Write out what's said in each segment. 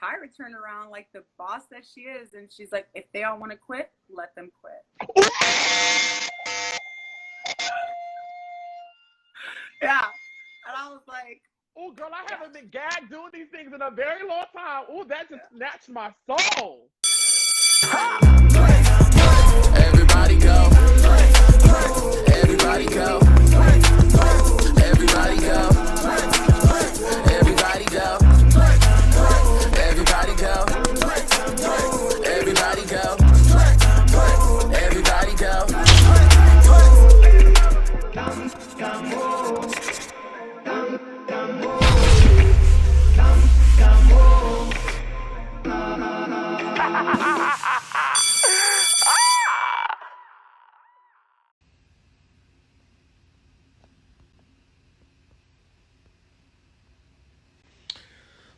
Tyra turned around like the boss that she is, and she's like, if they all want to quit, let them quit. Yeah. And I was like, oh, girl, I haven't been gagged doing these things in a very long time. Oh, that just snatched my soul. Everybody go. Everybody go. Everybody go. Everybody go. Everybody go. Everybody go. Everybody go.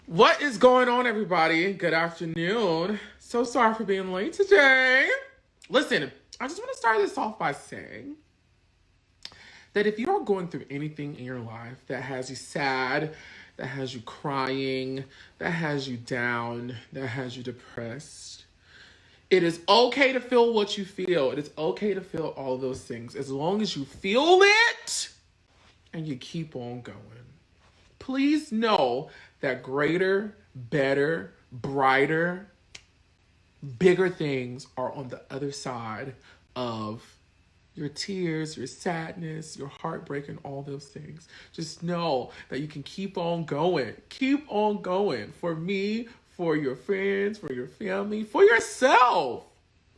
What is going on, everybody? Good afternoon. So sorry for being late today. Listen, I just want to start this off by saying that if you are going through anything in your life that has you sad, that has you crying, that has you down, that has you depressed, it is okay to feel what you feel. It is okay to feel all those things as long as you feel it and you keep on going. Please know that greater, better, brighter, bigger things are on the other side of your tears, your sadness, your heartbreak, and all those things. Just know that you can keep on going. Keep on going. For me, for your friends, for your family, for yourself.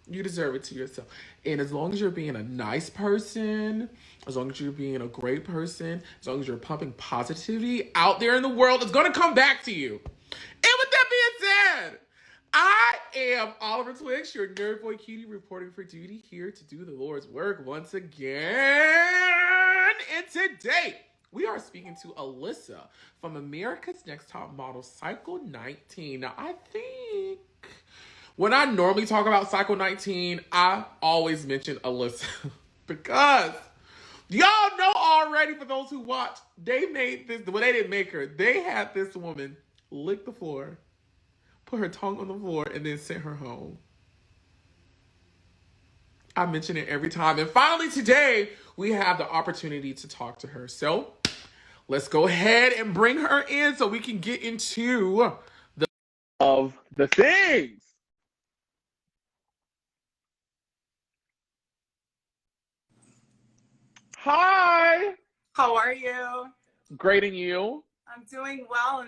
You deserve it to yourself. And as long as you're being a nice person, as long as you're being a great person, as long as you're pumping positivity out there in the world, it's going to come back to you. And with that being said, I am Oliver Twixt, your nerd boy cutie, reporting for duty, here to do the Lord's work once again. And today, we are speaking to Allyssa from America's Next Top Model Cycle 19. Now, I think when I normally talk about Cycle 19, I always mention Allyssa because y'all know already, for those who watch, they made this, well, they didn't make her. They had this woman lick the floor, put her tongue on the floor, and then sent her home. I mention it every time. And finally today, we have the opportunity to talk to her. So let's go ahead and bring her in so we can get into the things. Hi. how are you? Great, and you? I'm doing well.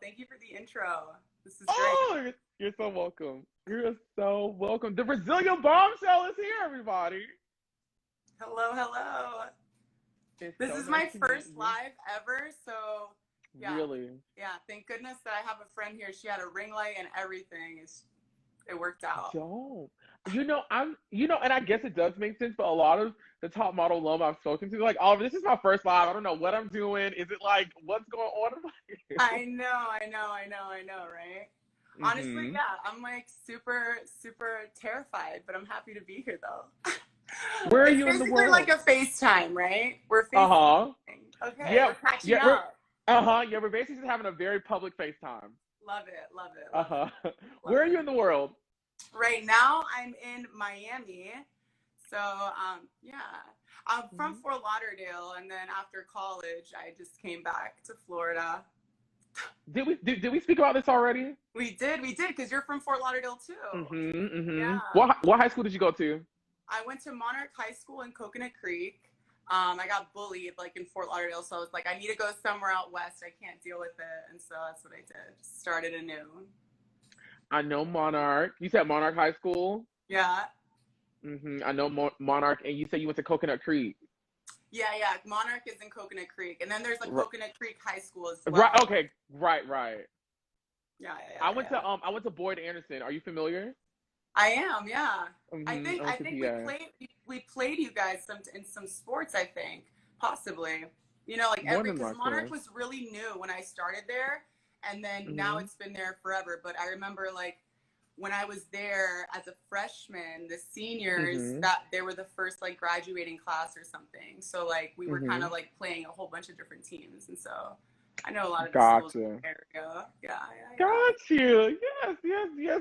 Thank you for the intro. This is great. Oh, you're so welcome. You're so welcome. The Brazilian bombshell is here, everybody. Hello. This is my first live ever, so yeah. Really? Yeah, thank goodness that I have a friend here. She had a ring light and everything. It worked out. Don't. And I guess it does make sense, but a lot of the top model alum I've spoken to, like, oh, this is my first live. I don't know what I'm doing. Is it like, what's going on? I know, right? Mm-hmm. Honestly, yeah, I'm like super, super terrified, but I'm happy to be here though. Where are you in the world? Like a FaceTime, right? We're FaceTime. Okay, yeah, we're catching up. Yeah, we're basically just having a very public FaceTime. Love it. Where are you in the world? Right now, I'm in Miami. So, yeah, I'm from Fort Lauderdale, and then after college, I just came back to Florida. Did we speak about this already? We did, because you're from Fort Lauderdale too. Yeah. What high school did you go to? I went to Monarch High School in Coconut Creek. I got bullied like in Fort Lauderdale, so I was like, I need to go somewhere out west. I can't deal with it, and so that's what I did. Started anew. I know Monarch. You said Monarch High School? Yeah. I know Monarch, and you said you went to Coconut Creek. Yeah. Monarch is in Coconut Creek, and then there's like Coconut Creek High School as well. Right. Okay. Right. Yeah. I went to Boyd Anderson. Are you familiar? I am. Yeah. I think we played you guys in some sports. I think possibly. You know, like because Monarch was really new when I started there, and then now it's been there forever. But I remember like when I was there as a freshman, the seniors that they were the first like graduating class or something. So like we were kind of like playing a whole bunch of different teams, and so I know a lot of the schools in the area. Yeah. Got you.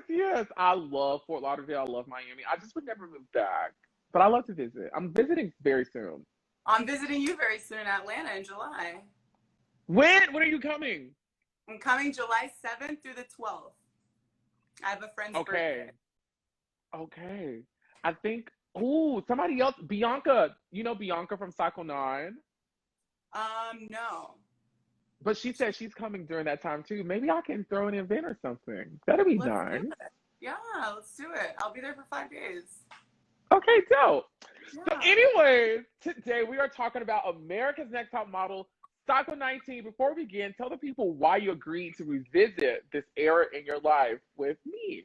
Yes. I love Fort Lauderdale. I love Miami. I just would never move back. But I love to visit. I'm visiting very soon. I'm visiting you very soon in Atlanta in July. When are you coming? I'm coming July 7th through the 12th. I have a friend's birthday. Okay. I think, somebody else, Bianca. You know Bianca from Cycle 9? No. But she said she's coming during that time too. Maybe I can throw an event or something. That'll be nice. Yeah, let's do it. I'll be there for 5 days. Okay, dope. Yeah. So anyways, today we are talking about America's Next Top Model, Cycle 19. Before we begin, tell the people why you agreed to revisit this era in your life with me.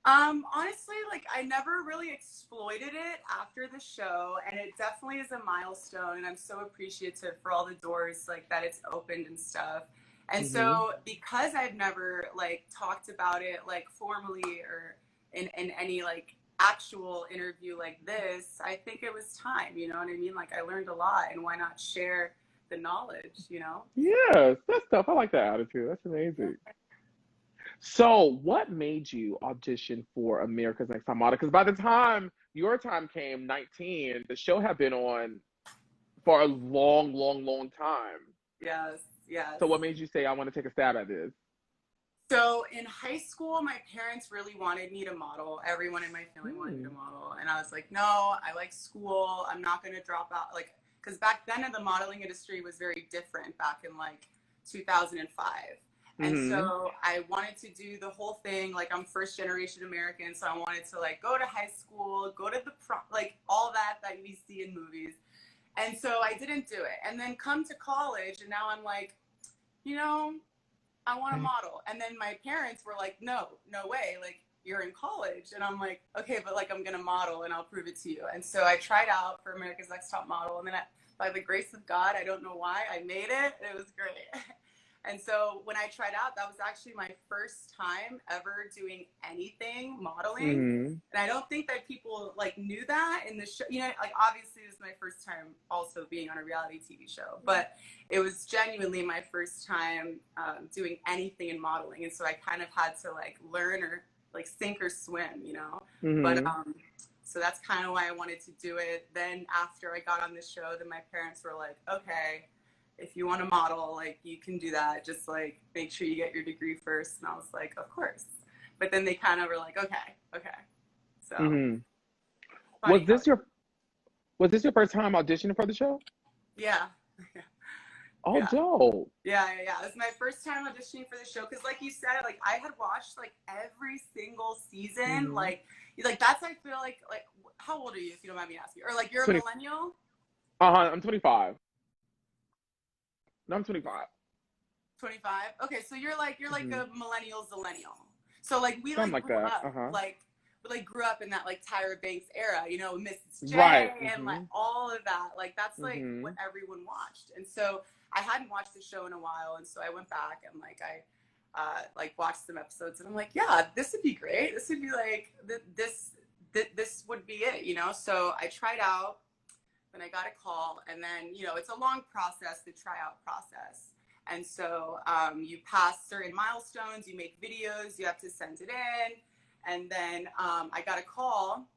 Honestly, like I never really exploited it after the show, and it definitely is a milestone, and I'm so appreciative for all the doors like that it's opened and stuff. And so because I've never like talked about it like formally or in any like actual interview like this, I think it was time, you know what I mean? Like I learned a lot, and why not share the knowledge, you know? Yes, that's tough. I like that attitude. That's amazing. So, what made you audition for America's Next Top Model? Because by the time your time came, 19, the show had been on for a long time. Yes. So, what made you say, I want to take a stab at this? So, in high school, my parents really wanted me to model. Everyone in my family wanted me to model. And I was like, no, I like school. I'm not going to drop out. Like, because back then the modeling industry was very different back in like 2005. And so I wanted to do the whole thing. Like I'm first generation American. So I wanted to like go to high school, go to the like all that we see in movies. And so I didn't do it. And then come to college. And now I'm like, you know, I want to model. And then my parents were like, no way. Like you're in college. And I'm like, okay, but like I'm going to model and I'll prove it to you. And so I tried out for America's Next Top Model. And then by the grace of God, I don't know why, I made it. It was great. And so when I tried out, that was actually my first time ever doing anything modeling. And I don't think that people like knew that in the show. You know, like obviously it was my first time also being on a reality TV show, but it was genuinely my first time doing anything in modeling. And so I kind of had to like learn or like sink or swim, you know? But so that's kind of why I wanted to do it. Then after I got on the show, then my parents were like, okay, if you want to model, like you can do that. Just like make sure you get your degree first. And I was like, of course. But then they kind of were like, okay. So was this your first time auditioning for the show? Yeah. Oh, yeah. Dope. Yeah. It was my first time auditioning for the show. Cause like you said, like I had watched like every single season. Like that's, I feel like how old are you, if you don't mind me asking? Or like you're a millennial? I'm 25. No, I'm 25. 25? Okay, so you're like a millennial zillennial. So like we something like grew up like we like grew up in that like Tyra Banks era, you know, Mrs. J and like all of that. Like that's like what everyone watched. And so I hadn't watched the show in a while, and so I went back and like I like watched some episodes, and I'm like, yeah, this would be great. This would be like this would be it, you know. So I tried out. Then I got a call, and then, you know, it's a long process, the tryout process. And so you pass certain milestones, you make videos, you have to send it in. And then I got a call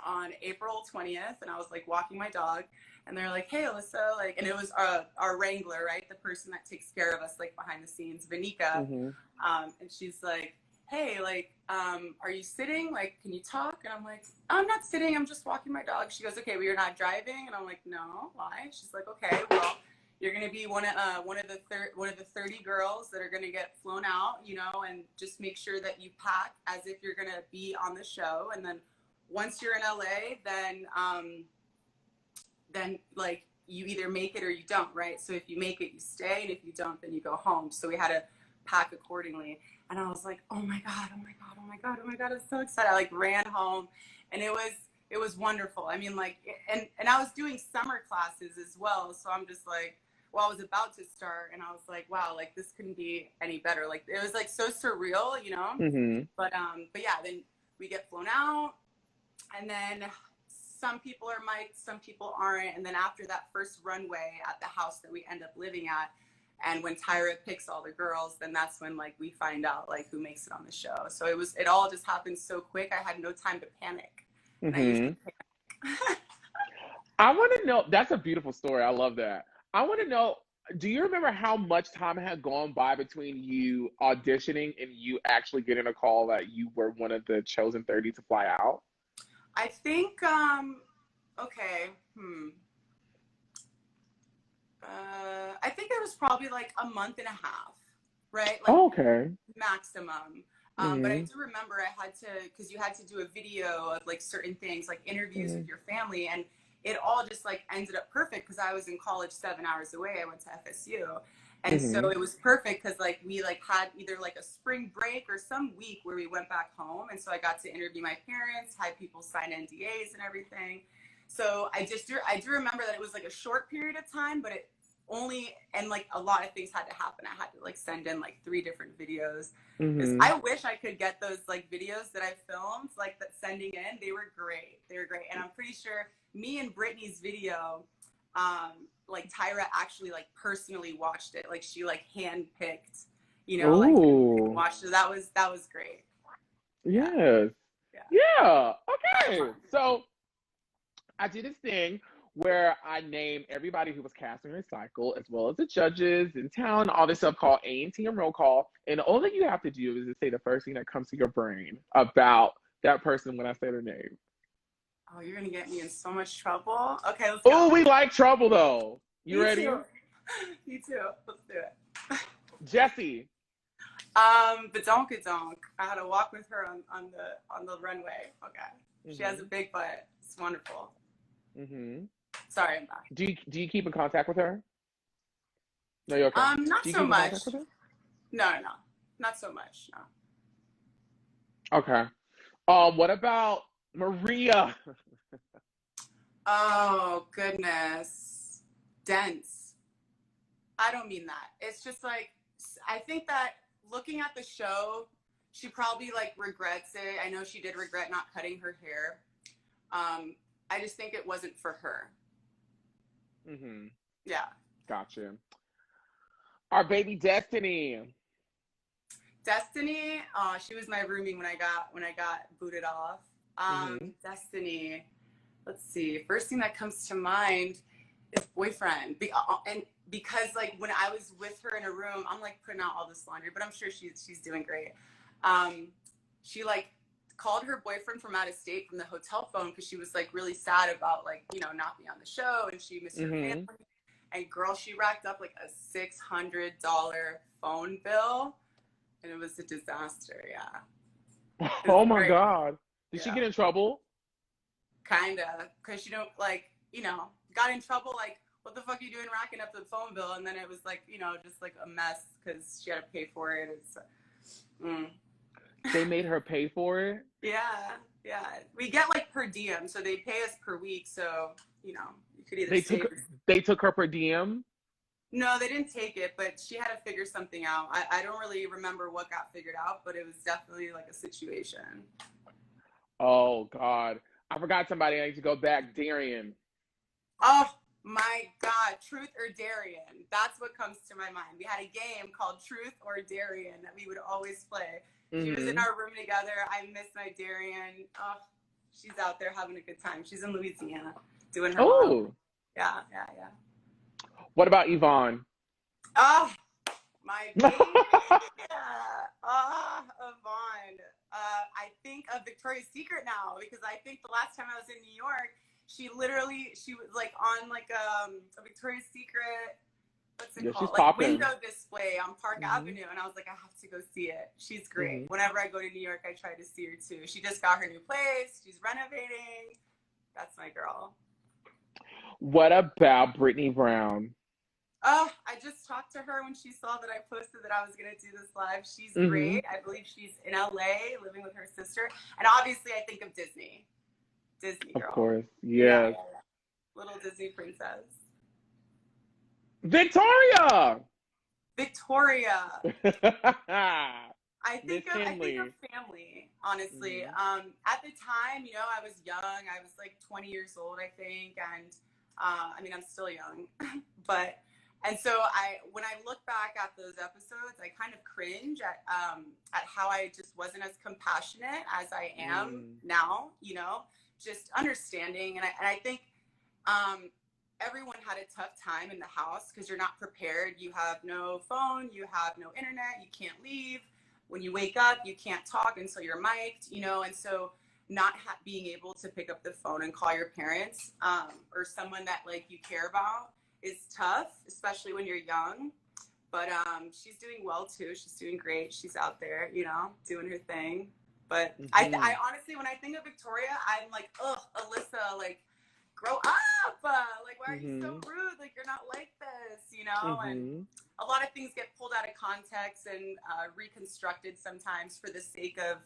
on April 20th, and I was like walking my dog, and they're like, hey, Alyssa, like, and it was our wrangler, right? The person that takes care of us, like behind the scenes, Vanika. And she's like, hey, like, are you sitting? Like, can you talk? And I'm like, I'm not sitting. I'm just walking my dog. She goes, okay, well, you're not driving. And I'm like, no, why? She's like, okay, well, you're going to be one of the 30 girls that are going to get flown out, you know, and just make sure that you pack as if you're going to be on the show. And then once you're in LA, then like you either make it or you don't, right? So if you make it, you stay. And if you don't, then you go home. So we had to pack accordingly. And I was like, oh my God, I'm so excited. I like ran home, and it was wonderful. I mean, like, and I was doing summer classes as well. So I'm just like, well, I was about to start, and I was like, wow, like this couldn't be any better. Like it was like so surreal, you know? But yeah, then we get flown out, and then some people are mic'd, some people aren't. And then after that first runway at the house that we end up living at, And when Tyra picks all the girls, then that's when like we find out like who makes it on the show. So it all just happened so quick. I had no time to panic. And I usually panic. I want to know, that's a beautiful story. I love that. I want to know, do you remember how much time had gone by between you auditioning and you actually getting a call that you were one of the chosen 30 to fly out? I think, okay, I think it was probably like a month and a half, right? Like, okay. Maximum. But I do remember I had to, because you had to do a video of like certain things, like interviews with your family, and it all just like ended up perfect because I was in college 7 hours away. I went to FSU. And so it was perfect because like we like had either like a spring break or some week where we went back home. And so I got to interview my parents, had people sign NDAs and everything. So I do remember that it was like a short period of time, but it only, and like a lot of things had to happen. I had to like send in like 3 different videos. I wish I could get those like videos that I filmed, like that sending in. They were great. And I'm pretty sure me and Brittany's video, like Tyra actually like personally watched it. Like she like handpicked, you know, like watched it. That was great. Yes. Yeah. Okay. So I did this thing where I named everybody who was casting Recycle, as well as the judges and talent, all this stuff called Antm roll call. And all that you have to do is to say the first thing that comes to your brain about that person when I say their name. Oh, you're gonna get me in so much trouble. Okay, let's go. Oh, we like trouble though. You ready? Too. Me too. Let's do it. Jessie. Badonkadonk. I had to walk with her on the runway. Okay. She has a big butt. It's wonderful. Sorry, I'm back. Do you keep in contact with her? No, you're okay. Not so much. No, not so much. No. Okay. What about Maria? Oh goodness, dense. I don't mean that. It's just like I think that looking at the show, she probably like regrets it. I know she did regret not cutting her hair. I just think it wasn't for her. Yeah. Gotcha. Our baby Destiny. Destiny, she was my roomie when I got booted off. Destiny, let's see. First thing that comes to mind is boyfriend. And because like when I was with her in a room, I'm like putting out all this laundry, but I'm sure she's doing great. She like called her boyfriend from out of state from the hotel phone because she was like really sad about like, you know, not being on the show and she missed her family. And girl, she racked up like a $600 phone bill. And it was a disaster, yeah. Oh my God. Did she get in trouble? Kinda, because she don't like, you know, got in trouble like, what the fuck are you doing racking up the phone bill? And then it was like, you know, just like a mess because she had to pay for it. It's, They made her pay for it? Yeah. We get like per diem, so they pay us per week. So, you know, you could either They took her per diem? No, they didn't take it, but she had to figure something out. I don't really remember what got figured out, but it was definitely like a situation. Oh, God. I forgot somebody. I need to go back. Darian. Oh, my God. Truth or Darian. That's what comes to my mind. We had a game called Truth or Darian that we would always play. She was in our room together. I miss my Darian. Oh, she's out there having a good time. She's in Louisiana doing her mom. Yeah. What about Yvonne? Oh, my baby. Yvonne. I think of Victoria's Secret now because I think the last time I was in New York, she was like on like a Victoria's Secret, what's it called? Like window display on Park Avenue. And I was like, I have to go see it. She's great. Whenever I go to New York, I try to see her too. She just got her new place. She's renovating. That's my girl. What about Brittany Brown? Oh, I just talked to her when she saw that I posted that I was going to do this live. She's great. I believe she's in LA living with her sister. And obviously I think of Disney. Disney girl. Of course. Yes. Yeah. Little Disney princess. Victoria. I think of family, honestly. At the time, you know, I was young. I was like 20 years old, I think. And I mean, I'm still young, but And so when I look back at those episodes, I kind of cringe at how I just wasn't as compassionate as I am now, you know, just understanding. And I think everyone had a tough time in the house because you're not prepared. You have no phone, you have no internet, you can't leave. When you wake up, you can't talk until you're mic'd, you know, and so not being able to pick up the phone and call your parents or someone that like you care about is tough, especially when you're young. But she's doing well too. She's doing great. She's out there, you know, doing her thing. But I honestly, when I think of Victoria, I'm like, ugh, Alyssa, like, grow up. Like, why are you so rude? Like, you're not like this, you know? And a lot of things get pulled out of context and reconstructed sometimes for the sake of,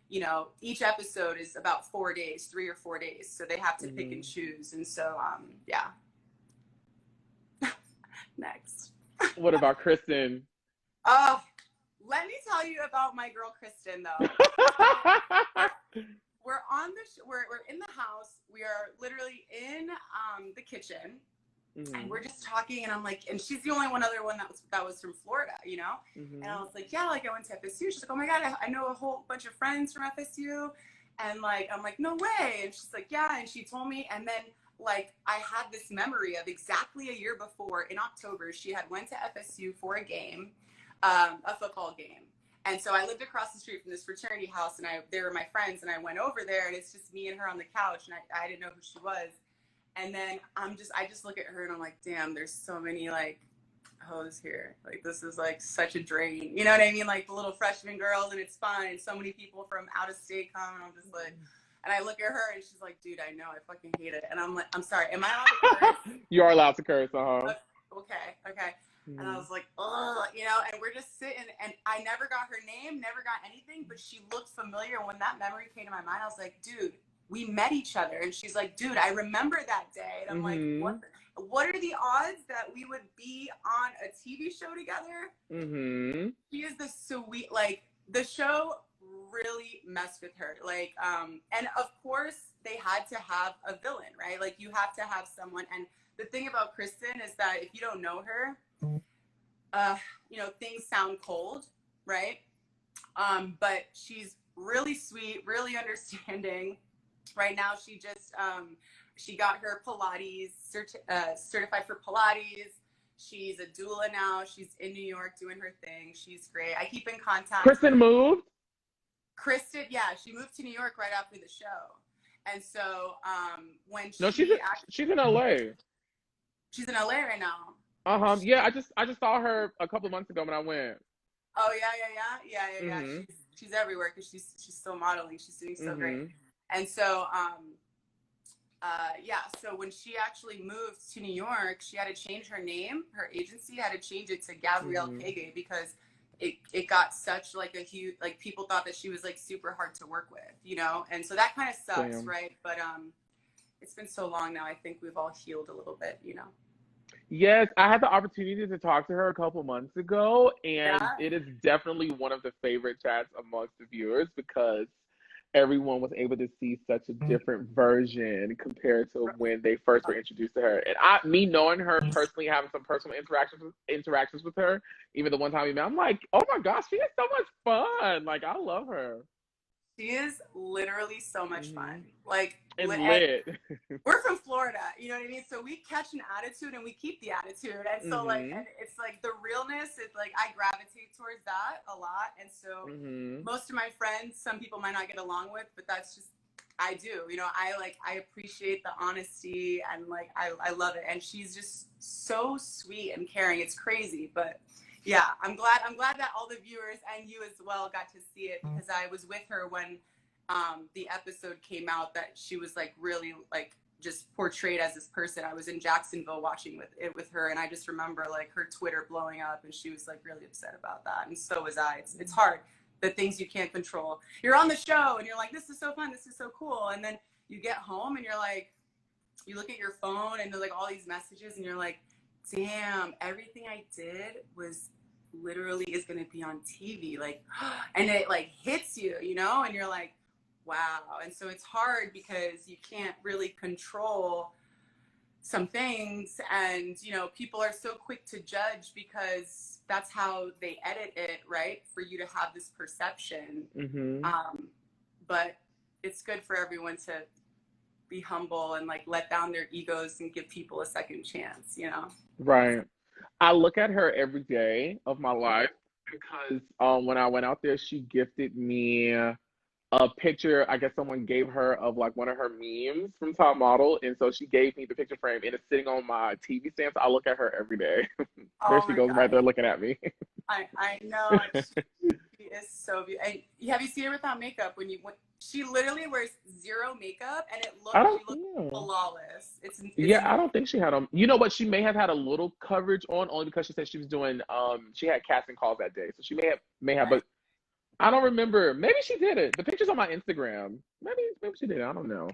you know, each episode is about 4 days, 3 or 4 days. So they have to pick and choose. And so, yeah. Next. What about Kristen? Let me tell you about my girl Kristen, though. We're on we're in the house. We are literally in the kitchen, and we're just talking. And I'm like, and she's the only other one that was from Florida, you know. And I was like, yeah, like I went to FSU. She's like, oh my god, I know a whole bunch of friends from FSU, and like I'm like, no way. And she's like, yeah. And she told me, and then like I had this memory of exactly a year before in October, she had went to FSU for a game, a football game. And so I lived across the street from this fraternity house, and they were my friends, and I went over there, and it's just me and her on the couch, and I didn't know who she was. And then I just look at her, and I'm like, damn, there's so many like hoes here. Like, this is like such a drain. You know what I mean? Like the little freshman girls, and it's fun, and so many people from out of state come, and I'm just like, and I look at her, and she's like, dude, I know, I fucking hate it. And I'm like, I'm sorry, am I allowed to curse? You are allowed to curse, uh-huh. Okay. And I was like, ugh, you know, and we're just sitting, and I never got her name, never got anything, but she looked familiar. When that memory came to my mind, I was like, dude, we met each other. And she's like, dude, I remember that day. And I'm like, what are the odds that we would be on a TV show together? She is the sweet, like, the show really messed with her. Like, and of course, they had to have a villain, right? Like, you have to have someone. And the thing about Kristen is that if you don't know her, you know, things sound cold, right? But she's really sweet, really understanding. Right now, she just, she got her Pilates, certified for Pilates. She's a doula now. She's in New York doing her thing. She's great. I keep in contact. Kristen moved? Kristen, yeah, she moved to New York right after the show. And so when she... No, she's in LA. She's in LA right now. Yeah, I just saw her a couple months ago when I went. Oh yeah. She's everywhere because she's still modeling. She's doing so great. And so so when she actually moved to New York, she had to change her name. Her agency had to change it to Gabrielle Kege because it got such like a huge, like, people thought that she was like super hard to work with, you know. And so that kind of sucks. Damn. Right? But it's been so long now. I think we've all healed a little bit, you know. Yes, I had the opportunity to talk to her a couple months ago, and it is definitely one of the favorite chats amongst the viewers because everyone was able to see such a different version compared to when they first were introduced to her. And me knowing her personally, having some personal interactions with her, even the one time we met, I'm like, oh my gosh, she is so much fun. Like, I love her. She is literally so much fun. Like, and lit. We're from Florida, you know what I mean? So we catch an attitude and we keep the attitude. And so like, and it's like the realness is like, I gravitate towards that a lot. And so most of my friends, some people might not get along with, but that's just, I do, you know, I appreciate the honesty and like, I love it. And she's just so sweet and caring. It's crazy, but yeah, I'm glad that all the viewers and you as well got to see it because I was with her when the episode came out that she was like really like just portrayed as this person. I was in Jacksonville watching with her, and I just remember like her Twitter blowing up, and she was like really upset about that, and so was I. It's hard, the things you can't control. You're on the show and you're like, this is so fun, this is so cool, and then you get home and you're like, you look at your phone and there's like all these messages and you're like, damn, everything I did was literally is going to be on TV, like, and it like hits you, you know, and you're like, wow. And so it's hard because you can't really control some things, and you know, people are so quick to judge because that's how they edit it, right? For you to have this perception. But it's good for everyone to be humble and like let down their egos and give people a second chance, you know? Right. I look at her every day of my life because when I went out there, she gifted me a picture. I guess someone gave her of like one of her memes from Top Model, and so she gave me the picture frame, and it's sitting on my TV stand. So I look at her every day. There she goes, right there looking at me. I know. She is so beautiful. And have you seen her without makeup? When she literally wears zero makeup, and she looks flawless. Yeah, I don't think she had you know what? She may have had a little coverage on, only because she said she was doing she had casting calls that day, so she may have, but I don't remember. Maybe she did it. The picture's on my Instagram. Maybe she did it. I don't know.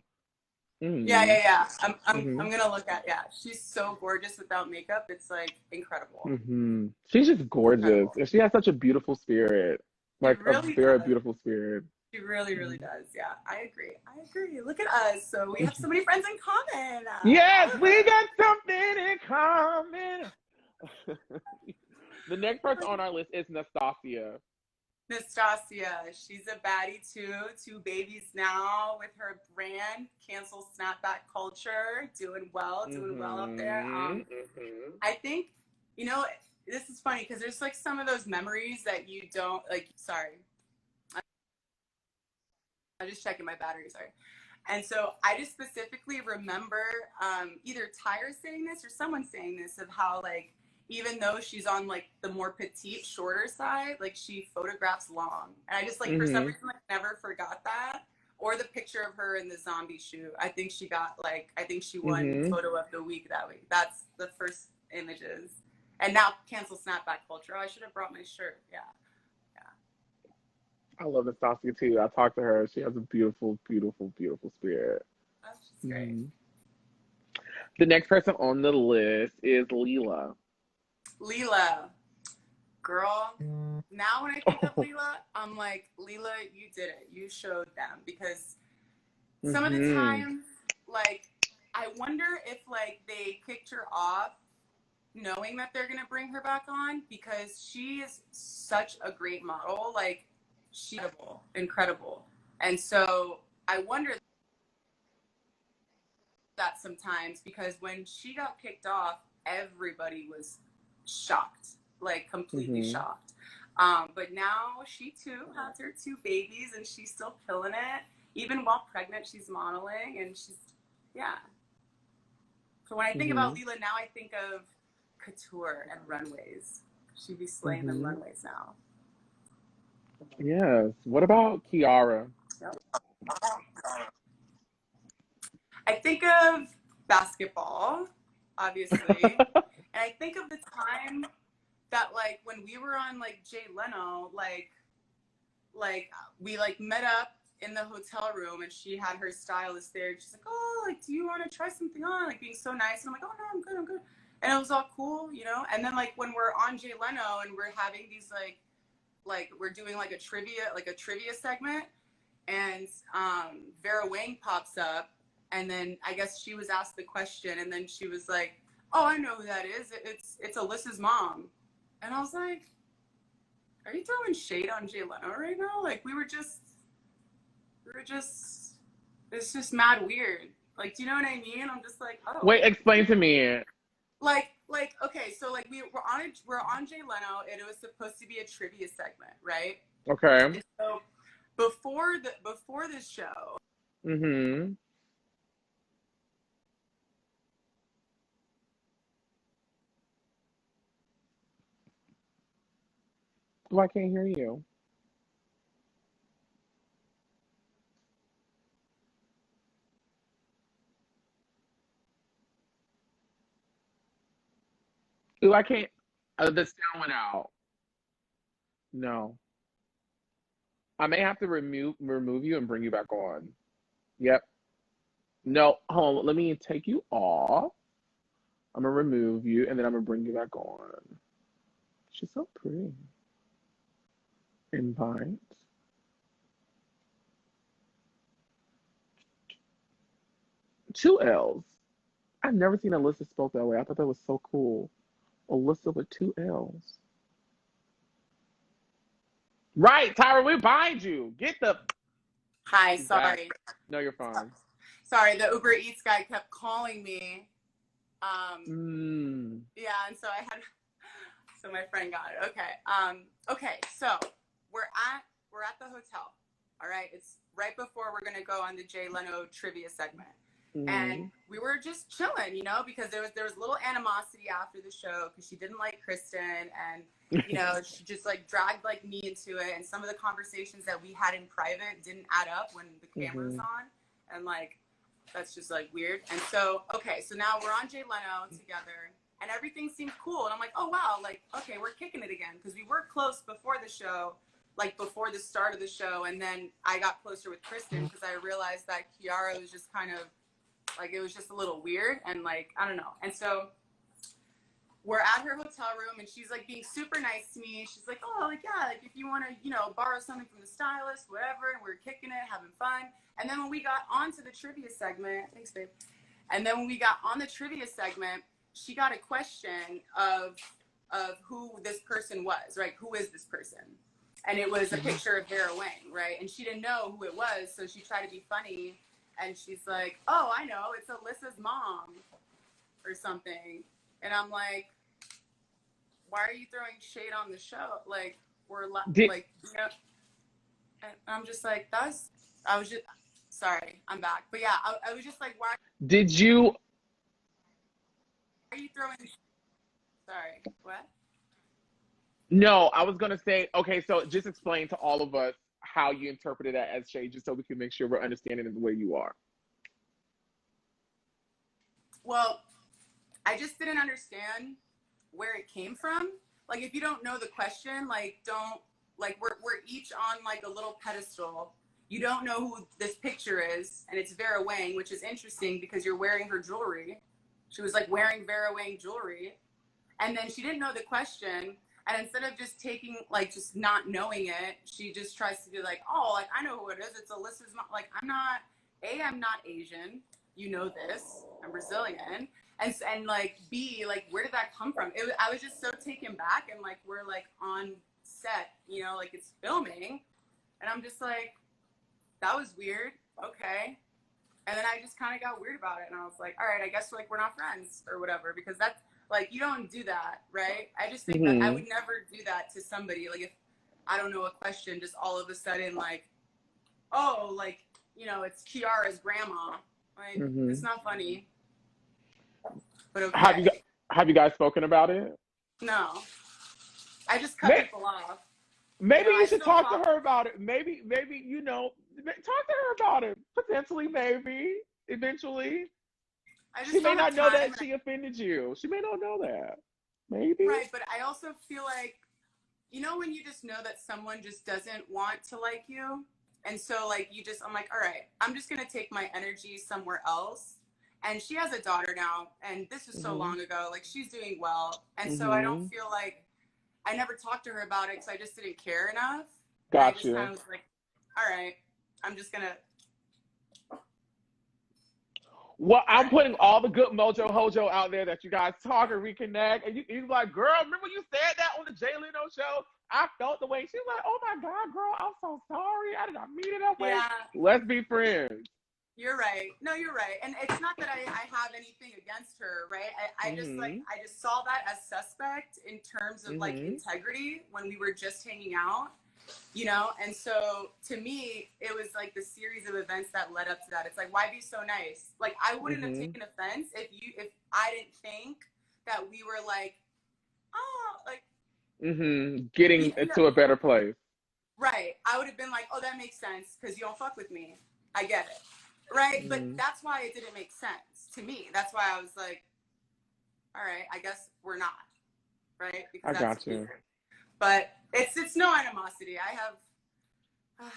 Yeah. I'm gonna look at. Yeah, she's so gorgeous without makeup. It's like incredible. She's just gorgeous, and she has such a beautiful spirit. Like really a very beautiful spirit. She really, really does. Yeah, I agree. Look at us. So we have so many friends in common. Yes, we got something in common. The next person on our list is Nastasia. She's a baddie too. 2 babies now with her brand, Cancel Snapback Culture. Doing well up there. I think, you know, this is funny because there's like some of those memories that you don't like. Sorry. I'm just checking my battery, sorry. And so I just specifically remember either Tyra saying this or someone saying this of how like, even though she's on like the more petite, shorter side, like she photographs long. And I just like, for some reason, like never forgot that. Or the picture of her in the zombie shoot. I think she won photo of the week that week. That's the first images. And now Cancel Snapback Culture. Oh, I should have brought my shirt. Yeah. I love Nastasia too. I talked to her. She has a beautiful, beautiful, beautiful spirit. That's just great. The next person on the list is Leela. Girl. Now when I think of Leela, I'm like, Leela, you did it. You showed them. Because some of the times, like, I wonder if like they kicked her off knowing that they're gonna bring her back on, because she is such a great model. Like, she's incredible. And so I wonder that sometimes, because when she got kicked off, everybody was shocked, like completely shocked. But now she too has her 2 babies and she's still killing it. Even while pregnant, she's modeling, and she's, yeah. So when I think about Leela now, I think of couture and runways. She'd be slaying them runways now. Yes. What about Kiara? I think of basketball, obviously. And I think of the time that, like, when we were on, like, Jay Leno, like we, like, met up in the hotel room, and she had her stylist there. She's like, oh, like, do you want to try something on? Like, being so nice. And I'm like, oh, no, I'm good. And it was all cool, you know? And then, like, when we're on Jay Leno and we're having these, like we're doing, like, a trivia segment, and Vera Wang pops up, and then I guess she was asked the question, and then she was like, oh, I know who that is. It's Alyssa's mom. And I was like, are you throwing shade on Jay Leno right now? Like, it's just mad weird. Like, do you know what I mean? I'm just like, oh. Wait, explain to me. Like, okay, so like we're on Jay Leno, and it was supposed to be a trivia segment, right? Okay. And so before this show. Oh, I can't hear you. Ooh, I can't. The sound went out. No. I may have to remove you and bring you back on. Yep. No, hold on. Let me take you off. I'm gonna remove you, and then I'm gonna bring you back on. She's so pretty. Invite. Two L's. I've never seen Alyssa spelled that way. I thought that was so cool. Alyssa with 2 L's. Right, Tyra, we bind you. Get the... Hi, sorry. No, you're fine. Sorry, the Uber Eats guy kept calling me. Yeah, and so so my friend got it. Okay. Okay, so we're at the hotel. All right, it's right before we're gonna go on the Jay Leno trivia segment. And we were just chilling, you know, because there was a little animosity after the show because she didn't like Kristen, and you know, she just like dragged like me into it, and some of the conversations that we had in private didn't add up when the camera's on, and like that's just like weird. And so so now we're on Jay Leno together, and everything seemed cool, and I'm like, oh wow, like okay, we're kicking it again, because we were close before the show, like before the start of the show, and then I got closer with Kristen because I realized that Kiara was just kind of like, it was just a little weird, and like, I don't know. And so we're at her hotel room, and she's like being super nice to me. She's like, oh, like, yeah, like if you want to, you know, borrow something from the stylist, whatever. And we're kicking it, having fun. And then when we got onto the trivia segment, thanks, babe. And then when we got on the trivia segment, she got a question of who this person was, right? Who is this person? And it was a picture of Vera Wang, right? And she didn't know who it was, so she tried to be funny. And she's like, oh, I know, it's Alyssa's mom or something. And I'm like, why are you throwing shade on the show? Like, we're like, you know, and I'm just like, sorry, I'm back. But yeah, I was just like, why are you throwing, sorry, what? No, I was going to say, okay, so just explain to all of us how you interpreted that as shade, just so we can make sure we're understanding it the way you are. Well, I just didn't understand where it came from. Like, if you don't know the question, like, don't, like, we're each on, like, a little pedestal. You don't know who this picture is, and it's Vera Wang, which is interesting because you're wearing her jewelry. She was, like, wearing Vera Wang jewelry. And then she didn't know the question, and instead of just taking, like, just not knowing it, she just tries to be like, oh, like, I know who it is. It's Alyssa's mom. Like, I'm not Asian. You know this. I'm Brazilian. And like, B, like, where did that come from? I was just so taken back, and, like, we're, like, on set, you know, like, it's filming. And I'm just like, that was weird. Okay. And then I just kind of got weird about it. And I was like, all right, I guess, like, we're not friends or whatever, because that's, like, you don't do that, right? I just think that I would never do that to somebody. Like, if I don't know a question, just all of a sudden, like, oh, like, you know, it's Kiara's grandma. Like, it's not funny. But okay. Have you guys spoken about it? No. I just cut people off. Maybe you should talk to her about it. Maybe, you know, talk to her about it. Potentially, maybe, eventually. She may not know that she offended you. She may not know that. Maybe. Right, but I also feel like, you know, when you just know that someone just doesn't want to like you, and so, like, I'm like, all right, I'm just going to take my energy somewhere else. And she has a daughter now, and this was so long ago. Like, she's doing well. And so I don't feel like, I never talked to her about it because I just didn't care enough. Gotcha. I just kind of was like, all right, I'm just going to. Well, I'm putting all the good mojo hojo out there that you guys talk and reconnect. And you're like, girl, remember you said that on the Jay Leno show? I felt the way. She was like, oh my God, girl, I'm so sorry. I did not mean it that way. Yeah. Let's be friends. You're right. No, you're right. And it's not that I have anything against her, right? I just I just saw that as suspect in terms of like integrity when we were just hanging out, you know? And so to me, it was like the series of events that led up to that. It's like, why be so nice? Like, I wouldn't have taken offense if I didn't think that we were like, oh, like getting to a better place. Right. I would have been like, oh, that makes sense because you don't fuck with me. I get it. Right. But that's why it didn't make sense to me. That's why I was like, all right, I guess we're not. Right. Because I got you. Weird. But it's no animosity. I have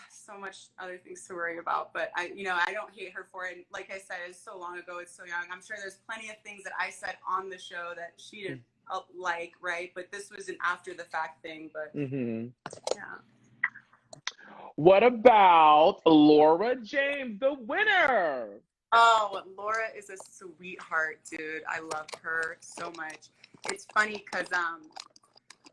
so much other things to worry about. But I don't hate her for it. Like I said, it's so long ago. It's so young. I'm sure there's plenty of things that I said on the show that she didn't like. Right. But this was an after the fact thing. But yeah. What about Laura James, the winner? Oh, Laura is a sweetheart, dude. I love her so much. It's funny because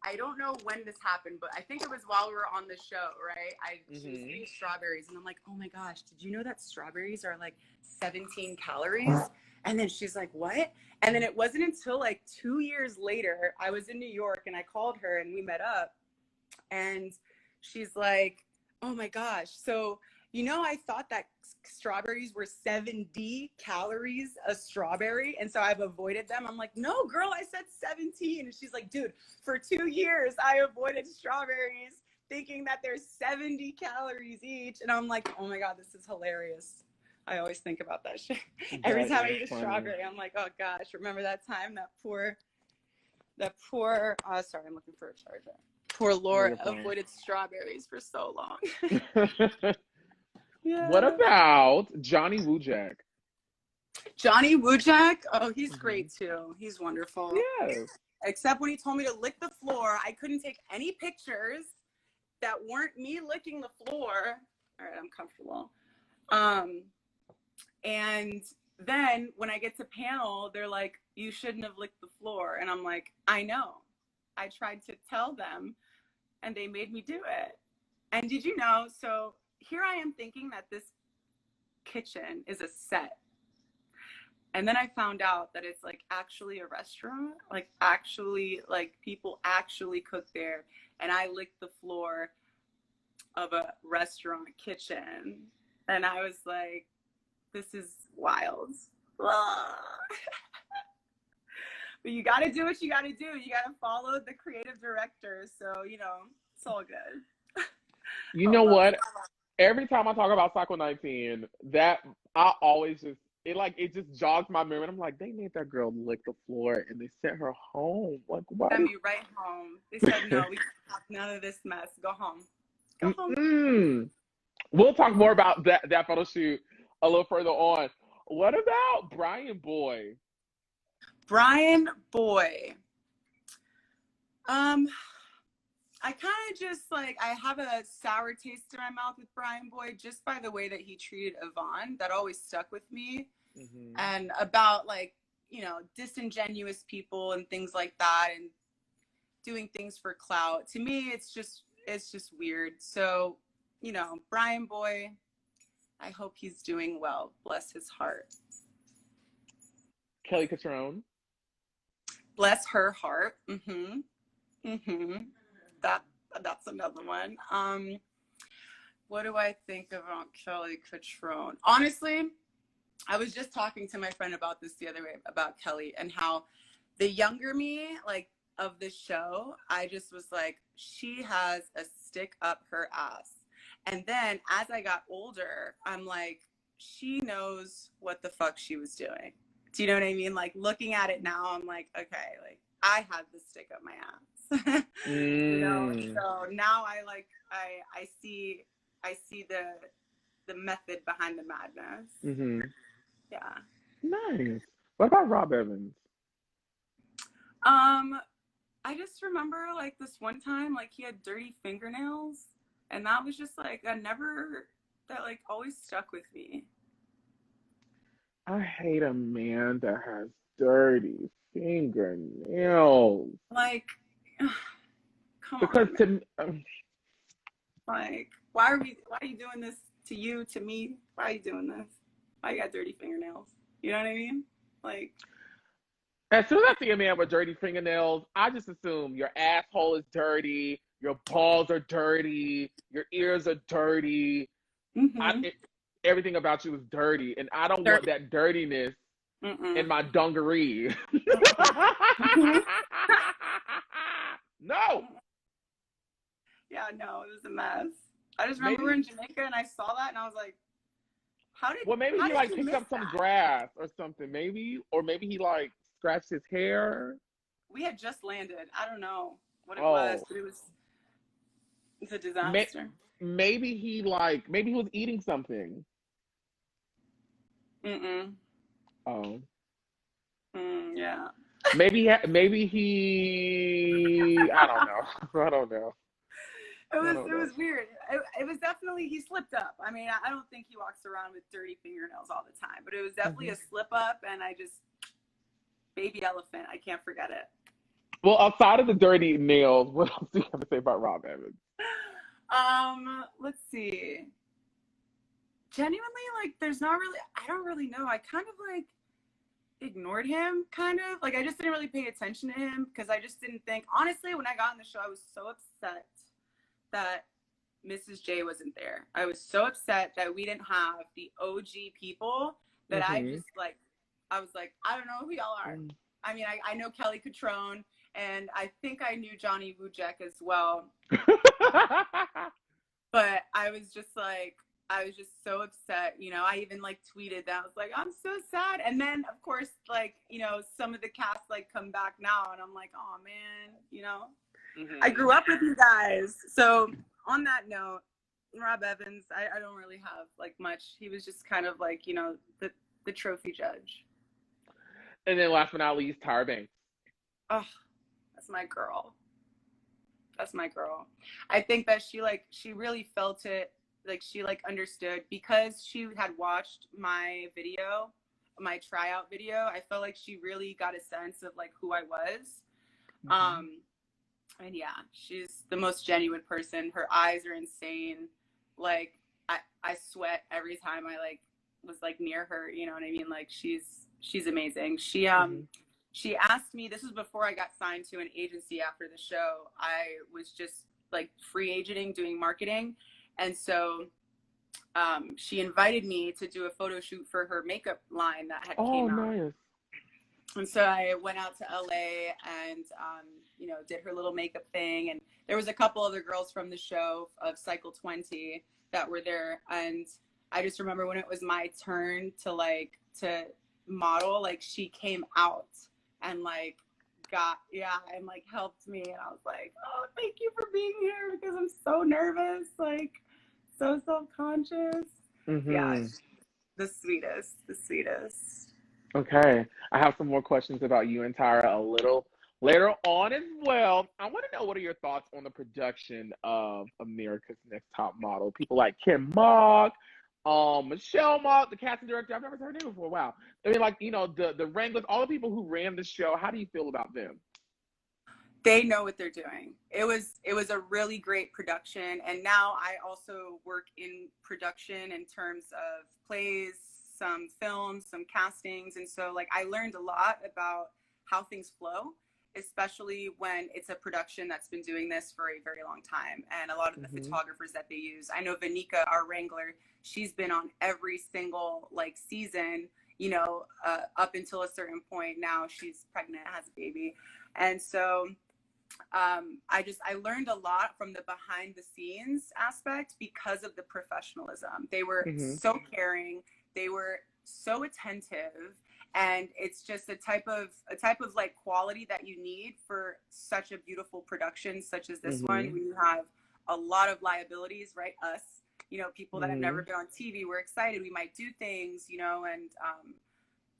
I don't know when this happened, but I think it was while we were on the show, right? She was eating strawberries, and I'm like, oh my gosh, did you know that strawberries are like 17 calories? And then she's like, what? And then it wasn't until like 2 years later, I was in New York, and I called her, and we met up, and she's like, oh my gosh, so I thought that strawberries were 70 calories a strawberry, and so I've avoided them. I'm like, no, girl, I said 17. And she's like, dude, for 2 years, I avoided strawberries thinking that they're 70 calories each. And I'm like, oh my God, this is hilarious. I always think about that shit. Every time I eat a strawberry, I'm like, oh gosh, remember that time that poor, oh, sorry, I'm looking for a charger. Poor Laura avoided strawberries for so long. Yeah. What about Johnny Wujeck? Johnny Wujeck? Oh, he's great too. He's wonderful. Yeah. Except when he told me to lick the floor, I couldn't take any pictures that weren't me licking the floor. All right, I'm comfortable. And then when I get to panel, they're like, you shouldn't have licked the floor. And I'm like, I know. I tried to tell them, and they made me do it. And did you know, so here I am thinking that this kitchen is a set. And then I found out that it's like actually a restaurant, like actually like people actually cook there. And I licked the floor of a restaurant kitchen. And I was like, this is wild. But you got to do what you got to do. You got to follow the creative director. So, it's all good. You know what? Every time I talk about Cycle 19, that I always just, it just jogs my memory. I'm like, they made that girl lick the floor and they sent her home. Like, why? Sent me right home. They said, no, we can't have none of this mess. Go home. Go home. Mm-mm. We'll talk more about that photo shoot a little further on. What about Bryanboy? Bryanboy. I kind of just I have a sour taste in my mouth with Bryanboy just by the way that he treated Yvonne. That always stuck with me. And about disingenuous people and things like that and doing things for clout. To me, it's just weird. So, Bryanboy, I hope he's doing well. Bless his heart. Kelly Cutorone. Bless her heart. That's another one. What do I think about Kelly Cutorone? Honestly, I was just talking to my friend about this the other way, about Kelly, and how the younger me, of the show, I just was like, she has a stick up her ass. And then as I got older, I'm like, she knows what the fuck she was doing. Do you know what I mean? Looking at it now, I'm like, okay, I had the stick up my ass. So now I see the method behind the madness. Yeah. Nice. What about Rob Evans? I just remember this one time he had dirty fingernails, and that was just that always stuck with me. I hate a man that has dirty fingernails. Come because on. Why are you doing this to you, to me? Why are you doing this? Why you got dirty fingernails? You know what I mean? As soon as I see a man with dirty fingernails, I just assume your asshole is dirty, your balls are dirty, your ears are dirty. Everything about you is dirty, and I don't want that dirtiness in my dungaree. No. Yeah, no, it was a mess. I just remember we were in Jamaica, and I saw that, and I was like, maybe he picked up some grass or something, maybe, or maybe he scratched his hair. We had just landed. I don't know what it was, but it's a disaster. Maybe he was eating something. Oh. Yeah. Maybe he. I don't know. It was weird. It was definitely, he slipped up. I mean, I don't think he walks around with dirty fingernails all the time, but it was definitely a slip up, and baby elephant, I can't forget it. Well, outside of the dirty nails, what else do you have to say about Rob Evans? Let's see. Genuinely, like, I don't really know. I kind of like ignored him, kind of. Like, I just didn't really pay attention to him because I just didn't think, honestly, when I got on the show, I was so upset that Mrs. J wasn't there. I was so upset that we didn't have the OG people that I was like, I don't know who y'all are. I mean, I know Kelly Cutorone, and I think I knew Johnny Wujeck as well. But I was just so upset. You know, I even like tweeted that. I was like, I'm so sad. And then, of course, like, you know, some of the cast like come back now, and I'm like, oh man, you know, I grew up with you guys. So on that note, Rob Evans, I don't really have like much. He was just kind of like, you know, the trophy judge. And then last but not least, Tyra Banks. Oh, that's my girl. That's my girl. I think that she really felt it. Like, she like understood because she had watched my video, my tryout video. I felt like she really got a sense of like who I was. And yeah, she's the most genuine person. Her eyes are insane. Like, I sweat every time I like was like near her, you know what I mean? Like, she's amazing. She asked me, this was before I got signed to an agency after the show. I was just like free agenting, doing marketing. And so she invited me to do a photo shoot for her makeup line that had came out. Nice. And so I went out to LA and, you know, did her little makeup thing. And there was a couple other girls from the show of Cycle 20 that were there. And I just remember when it was my turn to model, like, she came out and like and like helped me. And I was like, oh, thank you for being here, because I'm so nervous, like so self-conscious. Yeah, the sweetest. Okay, I have some more questions about you and Tyra a little later on as well. I want to know, what are your thoughts on the production of America's Next Top Model? People like Kim Mock, Michelle Mock, the casting director. I've never heard her name before. Wow. I mean, like, you know, the wranglers, all the people who ran the show. How do you feel about them? They know what they're doing. It was a really great production. And now I also work in production in terms of plays, some films, some castings. And so like I learned a lot about how things flow, especially when it's a production that's been doing this for a very long time. And a lot of the photographers that they use. I know Vanika, our wrangler, she's been on every single like season, you know, up until a certain point. Now she's pregnant, has a baby. And so I learned a lot from the behind the scenes aspect because of the professionalism. They were so caring. They were so attentive, and it's just a type of like quality that you need for such a beautiful production such as this one, when you have a lot of liabilities, right? Us, you know, people that have never been on TV, we're excited, we might do things, you know, and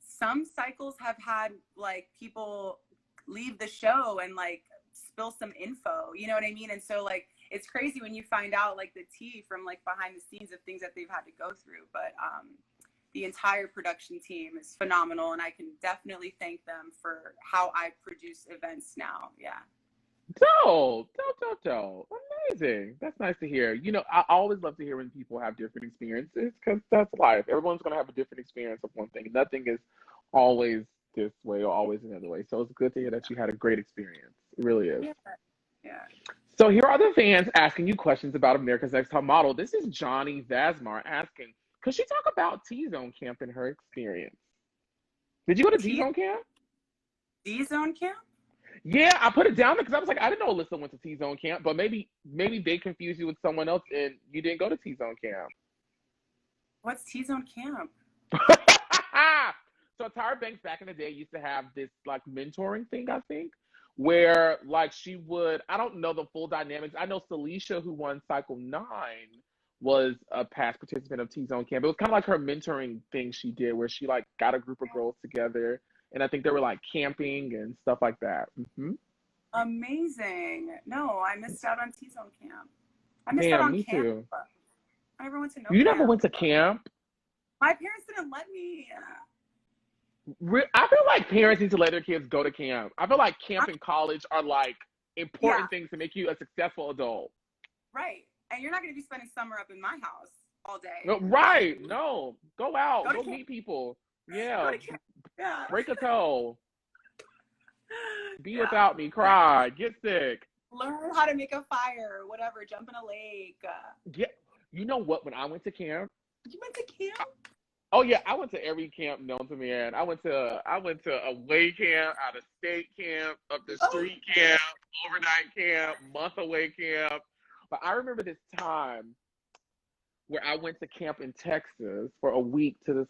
some cycles have had like people leave the show and like spill some info, you know what I mean? And so like it's crazy when you find out like the tea from like behind the scenes of things that they've had to go through. But the entire production team is phenomenal, and I can definitely thank them for how I produce events now. Yeah. Dope. Amazing. That's nice to hear. You know, I always love to hear when people have different experiences, because that's life. Everyone's going to have a different experience of one thing. Nothing is always this way or always another way. So it's good to hear that you had a great experience. It really is. Yeah. So here are the fans asking you questions about America's Next Top Model. This is Johnny Vasmar asking, could she talk about T-Zone Camp and her experience? Did you go to T-Zone Camp? T-Zone Camp? Yeah, I put it down because I was like, I didn't know Alyssa went to T-Zone Camp, but maybe they confused you with someone else and you didn't go to T-Zone Camp. What's T-Zone Camp? So Tyra Banks back in the day used to have this like mentoring thing, I think, where like she would, I don't know the full dynamics. I know Celicia, who won Cycle 9, was a past participant of T-Zone Camp. It was kind of like her mentoring thing she did, where she like got a group of girls together, and I think they were like camping and stuff like that. Amazing. No, I missed out on T-Zone Camp. I missed out on camp. Too. I never went to You never went to camp? My parents didn't let me. I feel like parents need to let their kids go to camp. I feel like camp and college are like important things to make you a successful adult. Right. And you're not going to be spending summer up in my house all day. No, right. No. Go out. Go meet people. Yeah. Break a toe. Be without me. Cry. Get sick. Learn how to make a fire. Whatever. Jump in a lake. Yeah. You know what? When I went to camp. You went to camp? Oh yeah, I went to every camp known to man. I went to away camp, out of state camp, up the street camp, overnight camp, month away camp. But I remember this time where I went to camp in Texas for a week to this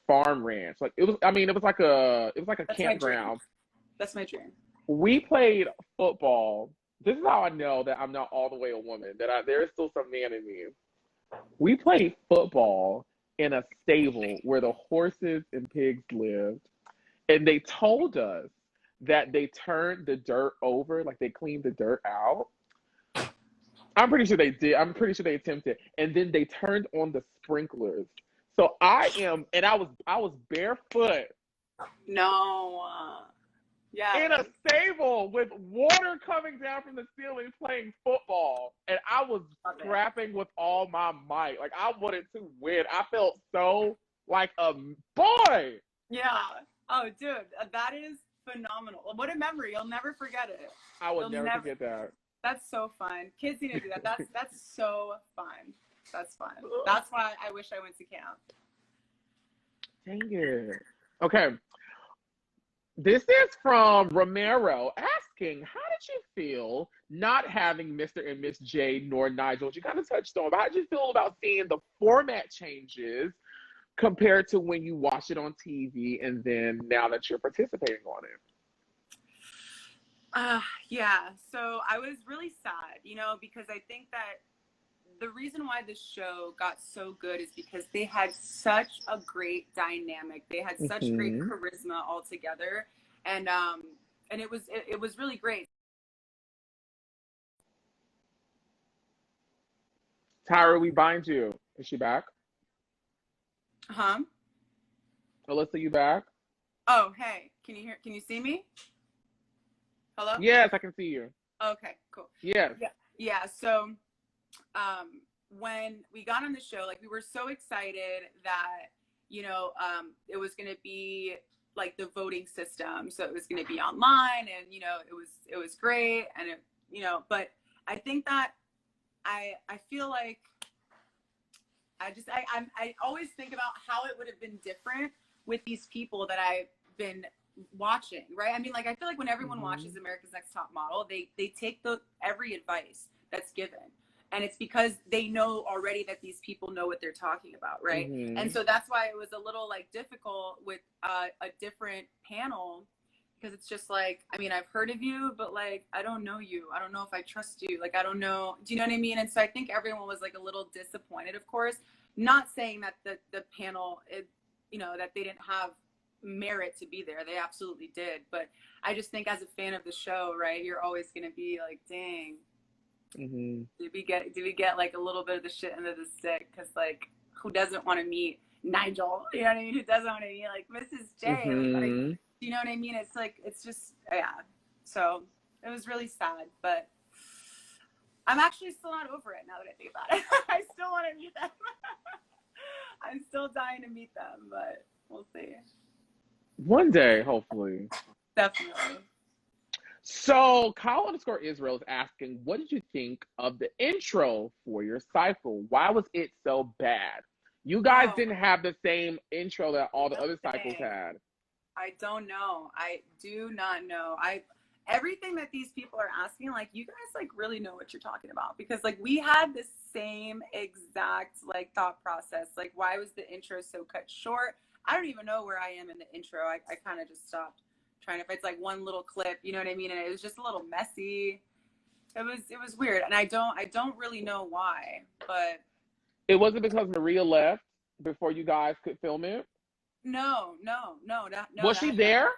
farm ranch. Like it was like a campground. That's my dream. We played football. This is how I know that I'm not all the way a woman. There is still some man in me. We played football in a stable where the horses and pigs lived. And they told us that they turned the dirt over, like they cleaned the dirt out. I'm pretty sure they did. I'm pretty sure they attempted. And then they turned on the sprinklers. So I was barefoot. No. In a stable with water coming down from the ceiling playing football. And I was scrapping with all my might. Like, I wanted to win. I felt so like a boy. Yeah. Oh, dude, that is phenomenal. What a memory. You'll never forget it. I will never forget that. That's so fun. Kids need to do that. That's so fun. That's fun. That's why I wish I went to camp. Dang it. Okay. This is from Romero asking, how did you feel not having Mr. and Miss J nor Nigel, which you kind of touched on, but how did you feel about seeing the format changes compared to when you watched it on TV and then now that you're participating on it? Yeah, so I was really sad, because I think that the reason why this show got so good is because they had such a great dynamic. They had such great charisma all together, and it was really great. Tyra, we bind you. Is she back? Huh? Alyssa, you back? Oh, hey. Can you see me? Hello? Yes, I can see you. Okay, cool. Yes. Yeah. So, when we got on the show, like, we were so excited that, it was going to be like the voting system. So it was going to be online and, it was great. And, but I think that I feel like I always think about how it would have been different with these people that I've been watching, right? I mean, like, I feel like when everyone watches America's Next Top Model, they take every advice that's given. And it's because they know already that these people know what they're talking about, right? And so that's why it was a little like difficult with a different panel, because it's just like, I mean, I've heard of you, but like, I don't know you. I don't know if I trust you. Like, I don't know. Do you know what I mean? And so I think everyone was like a little disappointed, of course. Not saying that the panel, that they didn't have merit to be there. They absolutely did. But I just think as a fan of the show, right, you're always going to be like, dang. Did we get like a little bit of the shit into the stick? Because like, who doesn't want to meet Nigel? You know what I mean? Who doesn't want to meet like Mrs. J? Like, you know what I mean? It's like, it's just, yeah. So it was really sad, but I'm actually still not over it now that I think about it. I still want to meet them. I'm still dying to meet them, but we'll see. One day, hopefully. Definitely. So, Kyle_Israel is asking, what did you think of the intro for your cycle? Why was it so bad? You guys didn't have the same intro that all the other cycles had. I don't know. I do not know. Everything that these people are asking, like, you guys like really know what you're talking about, because like we had the same exact like thought process. Like, why was the intro so cut short? I don't even know where I am in the intro. I kind of just stopped trying to, it's like one little clip, you know what I mean? And it was just a little messy. It was weird. And I don't really know why, but. It wasn't because Maria left before you guys could film it? No. Was she there?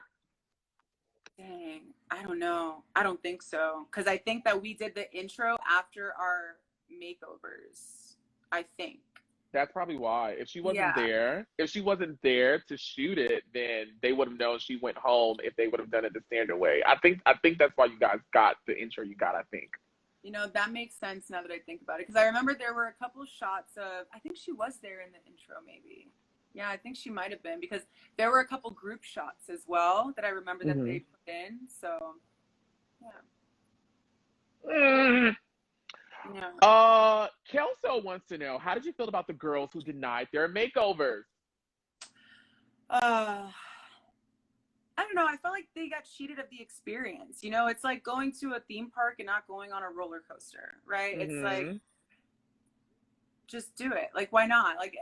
Dang, I don't know. I don't think so. Because I think that we did the intro after our makeovers. I think. That's probably why. If she wasn't there to shoot it, then they would have known she went home if they would have done it the standard way. I think that's why you guys got the intro you got, I think. You know, that makes sense now that I think about it. Because I remember there were a couple shots of, I think she was there in the intro, maybe. Yeah, I think she might have been. Because there were a couple group shots as well that I remember that they put in. So, yeah. Yeah. Kelso wants to know, how did you feel about the girls who denied their makeovers? I don't know. I felt like they got cheated of the experience. You know, it's like going to a theme park and not going on a roller coaster, right? It's like, just do it. Like, why not? Like,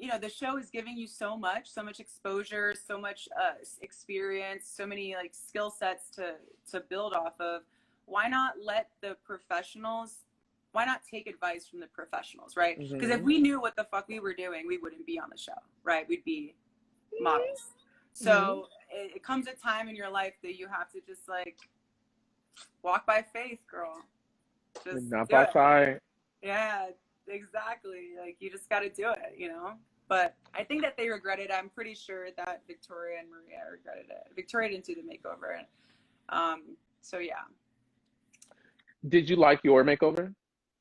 you know, the show is giving you so much exposure, so much experience, so many like skill sets to build off of. Why not let the professionals? Why not take advice from the professionals, right? Because if we knew what the fuck we were doing, we wouldn't be on the show, right? We'd be models. So it comes a time in your life that you have to just like walk by faith, girl. Just not by sight. Yeah, exactly. Like you just got to do it, you know? But I think that they regret it. I'm pretty sure that Victoria and Maria regretted it. Victoria didn't do the makeover. So yeah. Did you like your makeover?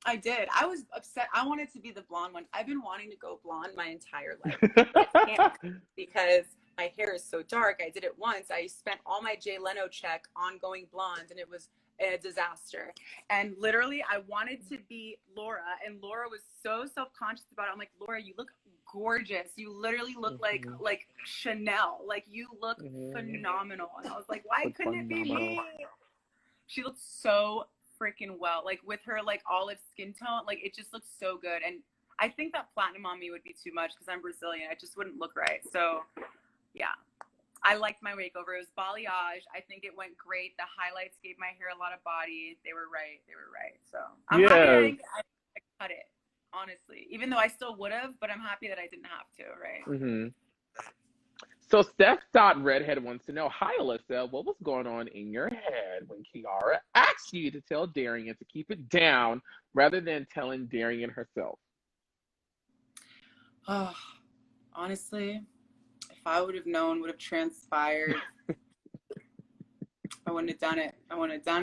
I did. I was upset. I wanted to be the blonde one. I've been wanting to go blonde my entire life. I can't because my hair is so dark. I did it once. I spent all my Jay Leno check on going blonde, and it was a disaster. And literally, I wanted to be Laura, and Laura was so self-conscious about it. I'm like, Laura, you look gorgeous. You literally look like Chanel. Like, you look phenomenal. And I was like, why couldn't it be me? She looked so freaking well, like with her like olive skin tone, like it just looks so good. And I think that platinum on me would be too much because I'm Brazilian. It just wouldn't look right. So yeah, I liked my makeover. It was balayage. I think it went great. The highlights gave my hair a lot of body. They were right. So I'm happy I cut it, honestly, even though I still would have, but I'm happy that I didn't have to, right? So Steph.Redhead wants to know, hi Alyssa, what was going on in your head when Kiara asked you to tell Darian to keep it down rather than telling Darian herself? Oh, honestly, if I would have known what have transpired, I wouldn't have done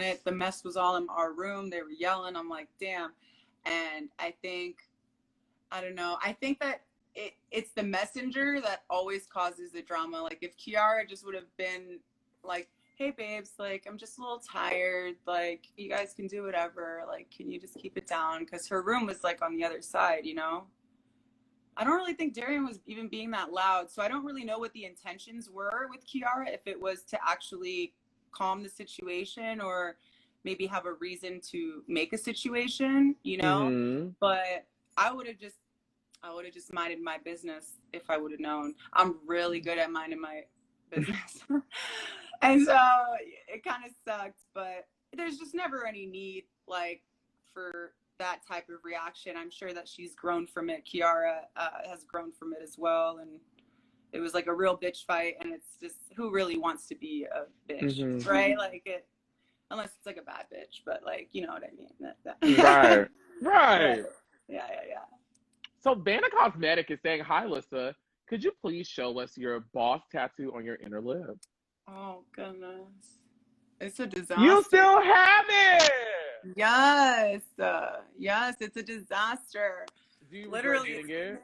it. The mess was all in our room. They were yelling. I'm like, damn. And I think that it's the messenger that always causes the drama. Like if Kiara just would have been like, hey babes, like I'm just a little tired, like you guys can do whatever, like can you just keep it down, because her room was like on the other side, you know. I don't really think Darian was even being that loud, so I don't really know what the intentions were with Kiara, if it was to actually calm the situation or maybe have a reason to make a situation, you know. But I would have just minded my business if I would have known. I'm really good at minding my business. And so it kind of sucked, but there's just never any need like for that type of reaction. I'm sure that she's grown from it. Kiara has grown from it as well. And it was like a real bitch fight. And it's just, who really wants to be a bitch, right? Like it, unless it's like a bad bitch, but like, you know what I mean? Right. Yeah. So Vanna Cosmetic is saying, hi, Alyssa. Could you please show us your boss tattoo on your inner lip? Oh, goodness. It's a disaster. You still have it! Yes. Yes, it's a disaster. Do you regret getting it?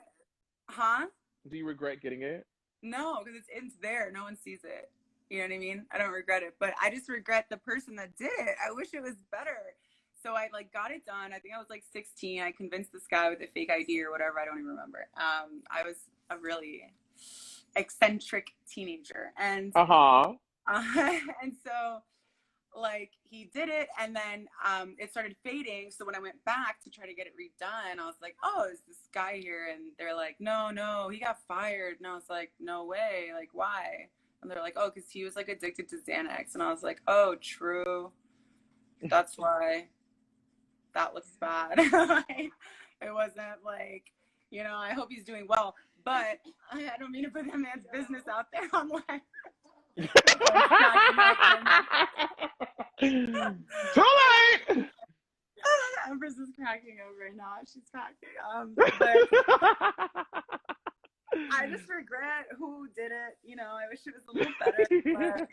Huh? Do you regret getting it? No, because it's there. No one sees it. You know what I mean? I don't regret it. But I just regret the person that did it. I wish it was better. So I like got it done. I think I was like 16. I convinced this guy with a fake ID or whatever. I don't even remember. I was a really eccentric teenager, and and so like he did it, and then it started fading. So when I went back to try to get it redone, I was like, oh, is this guy here? And they're like, no, he got fired. And I was like, no way. Like, why? And they're like, oh, because he was like addicted to Xanax. And I was like, oh, true. That's why. That looks bad. It wasn't like, you know, I hope he's doing well, but I don't mean to put that man's business out there online. Too late. Empress is cracking up right now. She's cracking. But I just regret who did it. You know, I wish it was a little better. But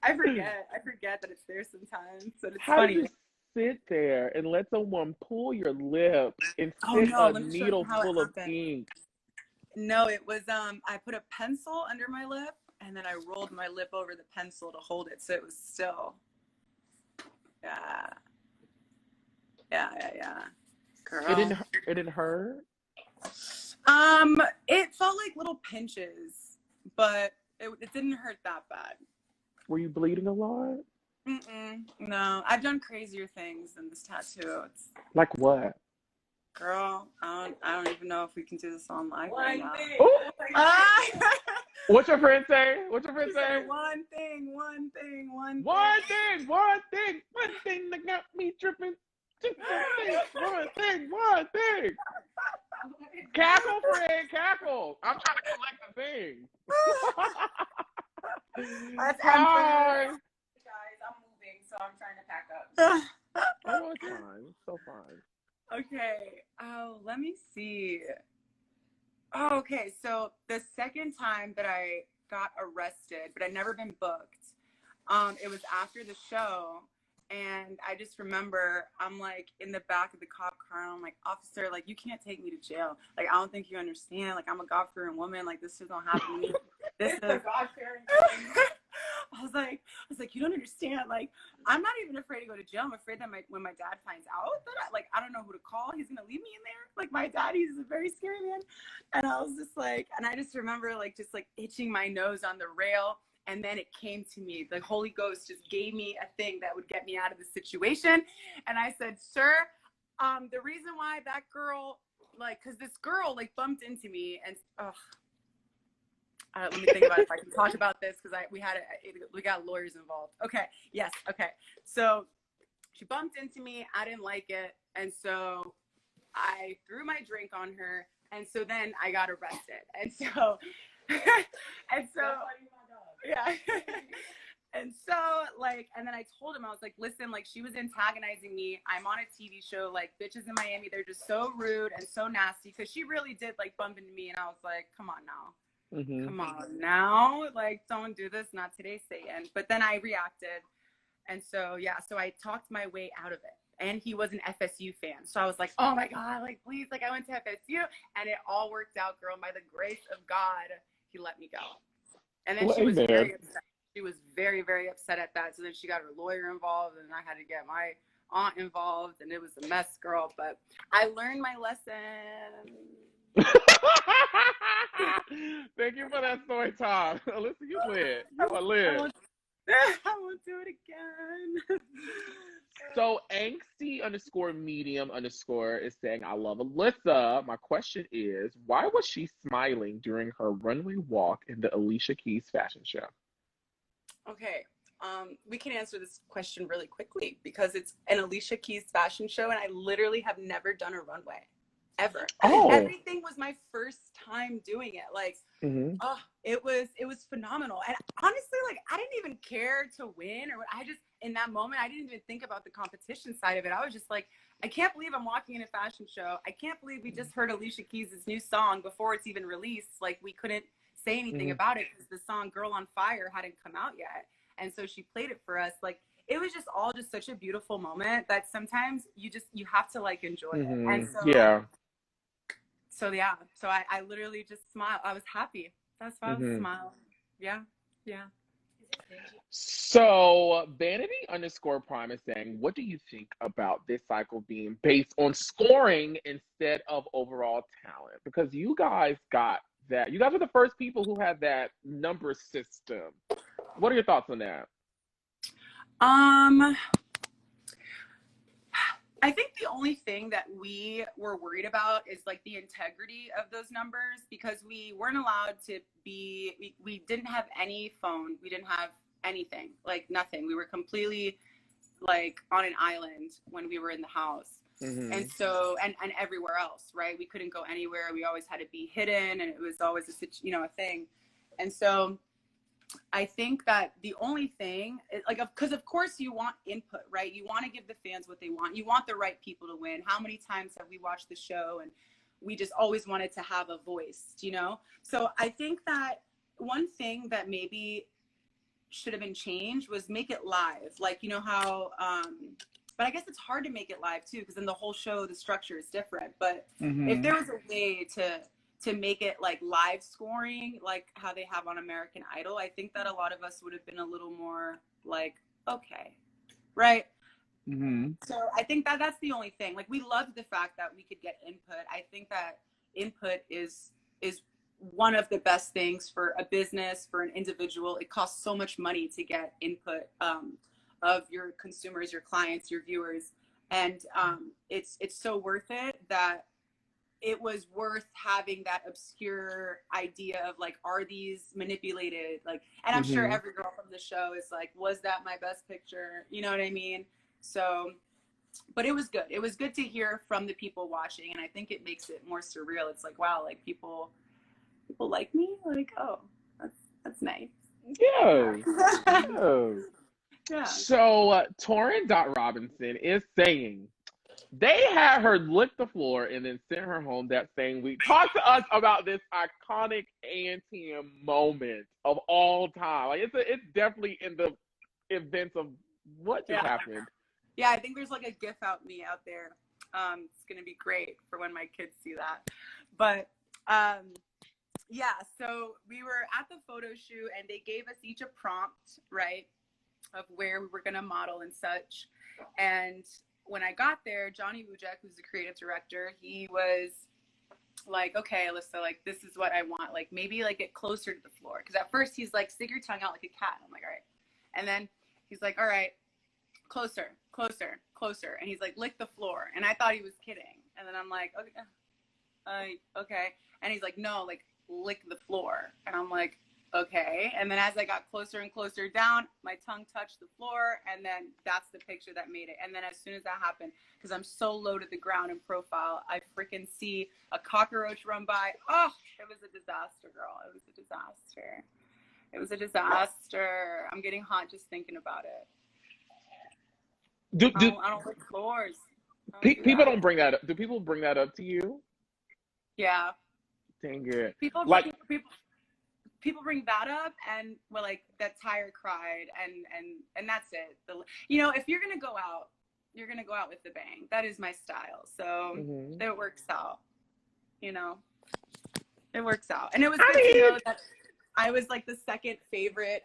I forget that it's there sometimes. But it's How funny. did you sit there and let someone pull your lip and stick a needle full of ink? No, it was I put a pencil under my lip and then I rolled my lip over the pencil to hold it, so it was still. Yeah. Girl. It didn't hurt? It felt like little pinches, but it didn't hurt that bad. Were you bleeding a lot? No, I've done crazier things than this tattoo. It's like what? Girl, I don't even know if we can do this on live right now. What's your friend say? What's your friend say? One thing that got me tripping. One thing. Cackle, friend, cackle. I'm trying to collect the things. That's Hi. Guys, I'm moving, so I'm trying to pack up. Oh, it's fine. It's so fine. Okay. Oh, let me see. Oh, okay. So the second time that I got arrested, but I'd never been booked, it was after the show. And I just remember I'm like in the back of the cop car and I'm like, officer, like, you can't take me to jail. Like, I don't think you understand. Like, I'm a God-fearing woman. Like, this just don't happen to me. This is God-fearing. I was like, you don't understand. Like, I'm not even afraid to go to jail. I'm afraid that when my dad finds out that I don't know who to call. He's going to leave me in there. Like, my dad, he's a very scary man. And I was just like, and I just remember just itching my nose on the rail. And then it came to me. The Holy Ghost just gave me a thing that would get me out of the situation. And I said, sir, the reason why that girl, because this girl, bumped into me. And, let me think about if I can talk about this, because we got lawyers involved. Okay. Yes. Okay. So she bumped into me. I didn't like it. And so I threw my drink on her. And so then I got arrested. And so, yeah. And so, and then I told him, I was like, listen, she was antagonizing me. I'm on a TV show, bitches in Miami. They're just so rude and so nasty. Because she really did, bump into me. And I was like, come on now. Mm-hmm. Come on now. Don't do this. Not today, Satan. But then I reacted. And so, yeah. So I talked my way out of it. And he was an FSU fan. So I was like, oh, my God. Please. I went to FSU. And it all worked out, girl. By the grace of God, he let me go. And then she was very upset. She was very, very upset at that. So then she got her lawyer involved, and I had to get my aunt involved, and it was a mess, girl. But I learned my lesson. Thank you for that story time. Alyssa, you lit. You are lit. I won't do it again. So angsty_medium_ is saying, I love Alyssa. My question is, why was she smiling during her runway walk in the Alicia Keys fashion show? Okay. We can answer this question really quickly because it's an Alicia Keys fashion show and I literally have never done a runway. Ever. Oh. Everything was my first time doing it. It was phenomenal. And honestly, I didn't even care to win in that moment, I didn't even think about the competition side of it. I was just like, I can't believe I'm walking in a fashion show. I can't believe we just heard Alicia Keys' new song before it's even released. We couldn't say anything about it because the song Girl on Fire hadn't come out yet. And so she played it for us. It was just all just such a beautiful moment that sometimes you have to enjoy it. And so, yeah. So yeah, so I literally just smiled. I was happy. That's why I was smiling. Yeah, yeah. So Vanity_Prime is saying, what do you think about this cycle being based on scoring instead of overall talent? Because you guys got that. You guys are the first people who had that number system. What are your thoughts on that? I think the only thing that we were worried about is the integrity of those numbers because we weren't allowed to be, we didn't have any phone. We didn't have anything, nothing. We were completely on an island when we were in the house. And so, and everywhere else, right? We couldn't go anywhere. We always had to be hidden and it was always a thing. And so I think that the only thing, like, because of course you want input, right? You want to give the fans what they want. You want the right people to win. How many times have we watched the show and we just always wanted to have a voice, you know? So I think that one thing that maybe should have been changed was make it live. Like, you know how, but I guess it's hard to make it live too, because then the whole show, the structure is different. But if there was a way to make it like live scoring, like how they have on American Idol, I think that a lot of us would have been a little more like, okay, right? So I think that that's the only thing. Like, we loved the fact that we could get input. I think that input is one of the best things for a business, for an individual. It costs so much money to get input of your consumers, your clients, your viewers, and it's so worth it that it was worth having that obscure idea of like, are these manipulated? Like, and I'm sure every girl from the show is like, was that my best picture? You know what I mean? So, but it was good. It was good to hear from the people watching, and I think it makes it more surreal. It's like, wow, like people like me? Like, oh, that's nice. Yeah. Yeah. So, Torrin.Robinson is saying they had her lick the floor and then sent her home that same week. Talk to us about this iconic Antm moment of all time. Like, it's definitely in the events of what just happened. Yeah, I think there's like a GIF out me out there. It's gonna be great for when my kids see that. But yeah, so we were at the photo shoot and they gave us each a prompt, right, of where we were gonna model and such. And when I got there, Johnny Wujeck, who's the creative director, he was like, okay, Alyssa, like, this is what I want. Like, maybe like get closer to the floor. Because at first he's like, stick your tongue out like a cat. I'm like, all right. And then he's like, all right, closer, closer, closer. And he's like, lick the floor. And I thought he was kidding. And then I'm like, okay. And he's like, no, like, lick the floor. And I'm like, okay. And then as I got closer and closer down, my tongue touched the floor, and then that's the picture that made it. And then as soon as that happened, because I'm so low to the ground in profile, I freaking see a cockroach run by. Oh, it was a disaster, girl. It was a disaster. It was a disaster. I'm getting hot just thinking about it. I don't lick floors. People don't bring that up. Do people bring that up to you? Yeah. Dang it. People bring that up, and well, like that Tyra cried, and that's it. You know, if you're gonna go out, you're gonna go out with the bang. That is my style. So it works out. You know, it works out, and it was good to know that I was like the second favorite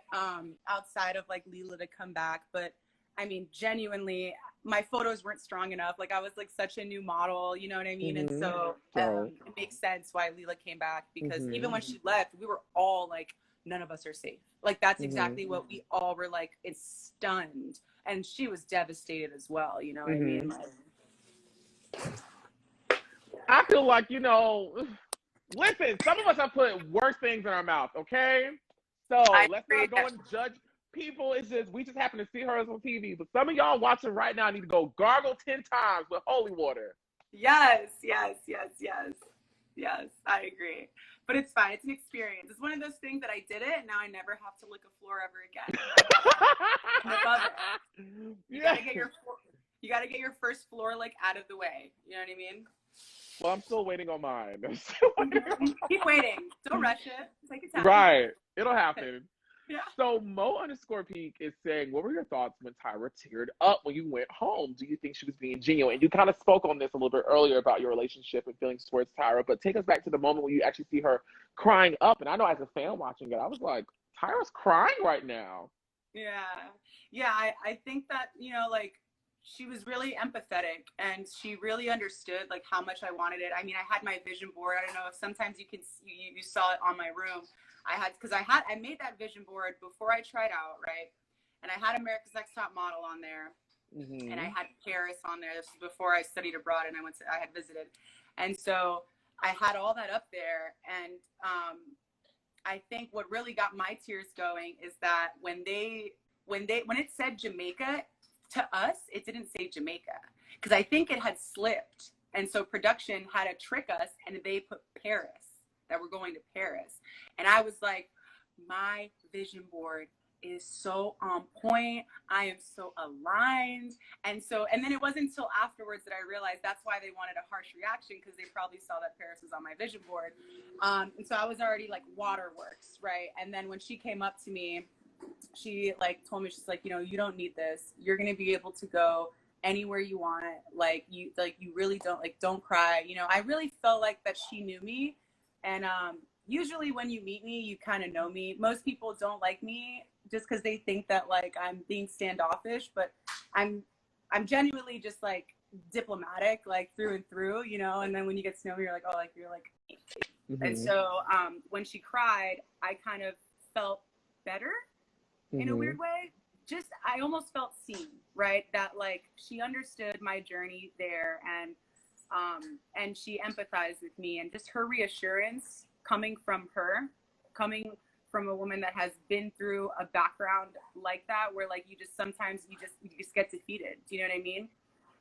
outside of like Lila to come back. But I mean, genuinely, my photos weren't strong enough. Like, I was like such a new model, you know what I mean? And so it makes sense why Lila came back, because even when she left, we were all like, none of us are safe. Like, that's exactly what we all were like, it's stunned. And she was devastated as well, you know what I mean? Like, I feel like, you know, listen, some of us have put worse things in our mouth, okay? So let's not go and judge people. It's just, we just happen to see her on TV. But some of y'all watching right now need to go gargle 10 times with holy water. Yes, I agree. But it's fine. It's an experience. It's one of those things that I did it, and now I never have to lick a floor ever again. I'm above it. You gotta get your first floor like out of the way. You know what I mean? Well, I'm still waiting on mine. Keep waiting. Don't rush it. Take your time. Right. It'll happen. Yeah. So Mo_Peak is saying, what were your thoughts when Tyra teared up when you went home? Do you think she was being genuine? And you kind of spoke on this a little bit earlier about your relationship and feelings towards Tyra, but take us back to the moment when you actually see her crying up. And I know as a fan watching it, I was like, Tyra's crying right now. Yeah. I think that, you know, like, she was really empathetic, and she really understood like how much I wanted it. I mean, I had my vision board. I don't know if sometimes you saw it on my room. I made that vision board before I tried out, right? And I had America's Next Top Model on there, and I had Paris on there. This was before I studied abroad and I had visited, and so I had all that up there. And I think what really got my tears going is that when it said Jamaica, to us it didn't say Jamaica, because I think it had slipped, and so production had to trick us, and they put Paris. That we're going to Paris. And I was like, my vision board is so on point. I am so aligned. And then it wasn't until afterwards that I realized that's why they wanted a harsh reaction, because they probably saw that Paris was on my vision board. And so I was already like, waterworks, right? And then when she came up to me, she like told me, she's like, you know, you don't need this. You're going to be able to go anywhere you want. You really don't cry. You know, I really felt like that she knew me. And usually when you meet me, you kind of know me. Most people don't like me just because they think that like I'm being standoffish, but I'm genuinely just like diplomatic, like through and through, you know. And then when you get to know me, you're like, oh, like you're like. Mm-hmm. And so when she cried, I kind of felt better in a weird way. Just I almost felt seen, right? That like she understood my journey there, and she empathized with me, and just her reassurance coming from a woman that has been through a background like that, where like you just get defeated. Do you know what I mean?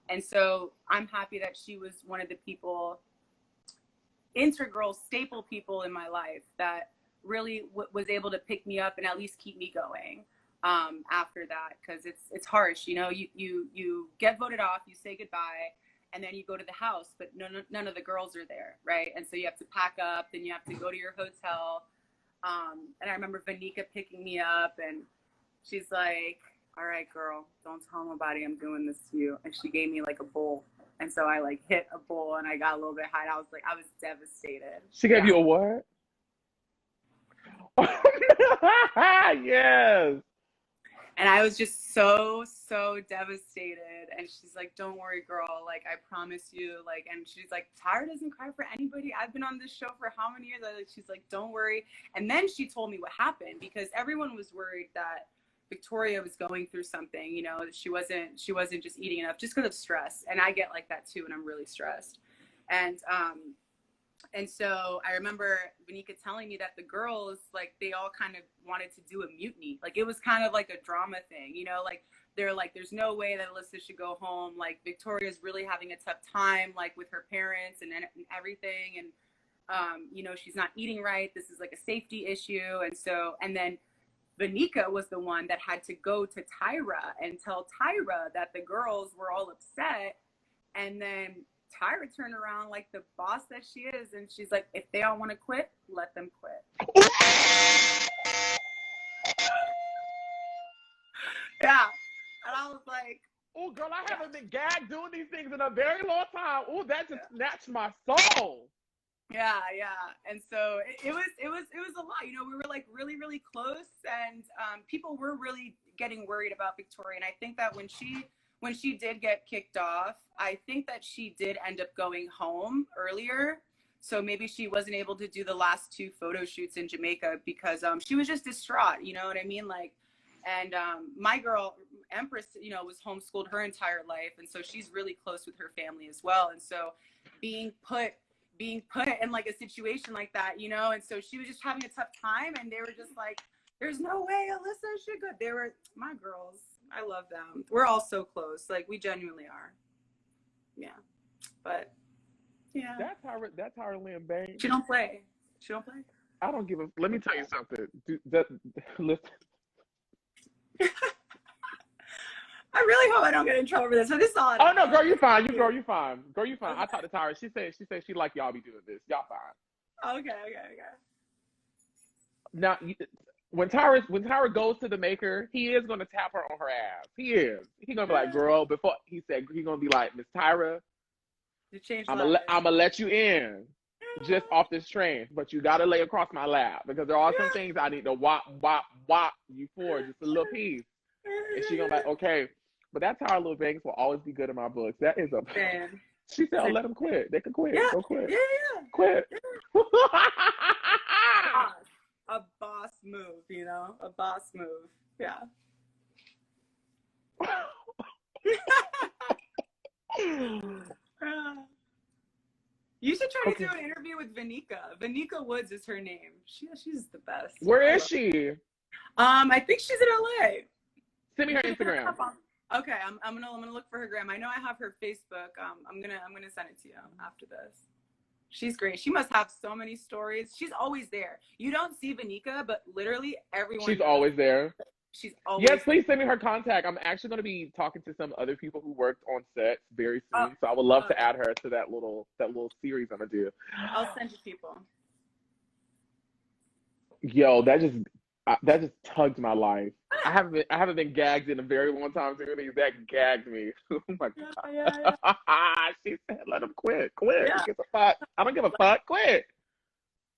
And so I'm happy that she was one of the people, integral, staple people in my life that really was able to pick me up and at least keep me going after that, because it's harsh, you know. You get voted off, you say goodbye, and then you go to the house, but none of the girls are there, right? And so you have to pack up, then you have to go to your hotel. And I remember Vanika picking me up, and she's like, all right, girl, don't tell nobody I'm doing this to you. And she gave me like a bowl. And so I like hit a bowl, and I got a little bit high. I was devastated. She gave you a what? Yes. And I was just so devastated. And she's like, don't worry, girl. Like, I promise you. Like, and she's like, Tyra doesn't cry for anybody. I've been on this show for how many years? She's like, don't worry. And then she told me what happened, because everyone was worried that Victoria was going through something, you know, she wasn't just eating enough just because of stress. And I get like that too, and I'm really stressed. And so I remember Vanika telling me that the girls, like, they all kind of wanted to do a mutiny. Like, it was kind of like a drama thing, you know, like, they're like, there's no way that Allyssa should go home. Like, Victoria's really having a tough time, like, with her parents and everything. And, you know, she's not eating right. This is like a safety issue. And then Vanika was the one that had to go to Tyra and tell Tyra that the girls were all upset. And then Tyra turned around like the boss that she is, and she's like, if they all want to quit, let them quit. Yeah. And I was like, oh, girl, I haven't been gagged doing these things in a very long time. Oh, that just snatched my soul. Yeah. And so it was a lot. You know, we were like really, really close, and people were really getting worried about Victoria. And I think that when she did get kicked off, I think that she did end up going home earlier. So maybe she wasn't able to do the last 2 photo shoots in Jamaica because she was just distraught. You know what I mean? Like, and my girl, Empress, you know, was homeschooled her entire life. And so she's really close with her family as well. And so being put in like a situation like that, you know, and so she was just having a tough time, and they were just like, there's no way Allyssa should go. They were my girls. I love them. We're all so close. Like, we genuinely are. Yeah. But yeah. That's Tyra Banks. She don't play. I don't give a. Let me tell you something. Listen. I really hope I don't get in trouble for this. So this is all. Oh no, girl, you're fine. Girl, you're fine. Okay. I talked to Tyra. She said she like y'all be doing this. Y'all fine. Okay. Now, when Tyra goes to the maker, he is gonna tap her on her ass. He is. He's gonna be like, girl. Before he said he's gonna be like, Miss Tyra, I'm gonna let you in, just off this train, but you gotta lay across my lap, because there are some things I need to wop you for, just a little piece. And she gonna be like, okay. But that's how our little Banks will always be good in my books. That is a. Man. She said, "Let them quit. They can quit. Yeah. Go quit. Yeah. Quit." Yeah. A boss move, you know, a boss move. Yeah. You should try to do an interview with Vanika. Vanika Woods is her name. She's the best. Where is she? I think she's in LA. Send me her Instagram. Okay, I'm gonna look for her gram. I know I have her Facebook. I'm gonna send it to you after this. She's great. She must have so many stories. She's always there. You don't see Vanika, but literally everyone. She's always there. She's always. Yes, please send me her contact. I'm actually going to be talking to some other people who worked on sets very soon, so I would love to add her to that little series I'm gonna do. I'll send you people. Yo, that just tugged my life. I haven't been gagged in a very long time. So that gagged me. Oh my god. Yeah. She said, "Let him quit. Yeah. Who gives a fuck? I don't give a fuck. Quit."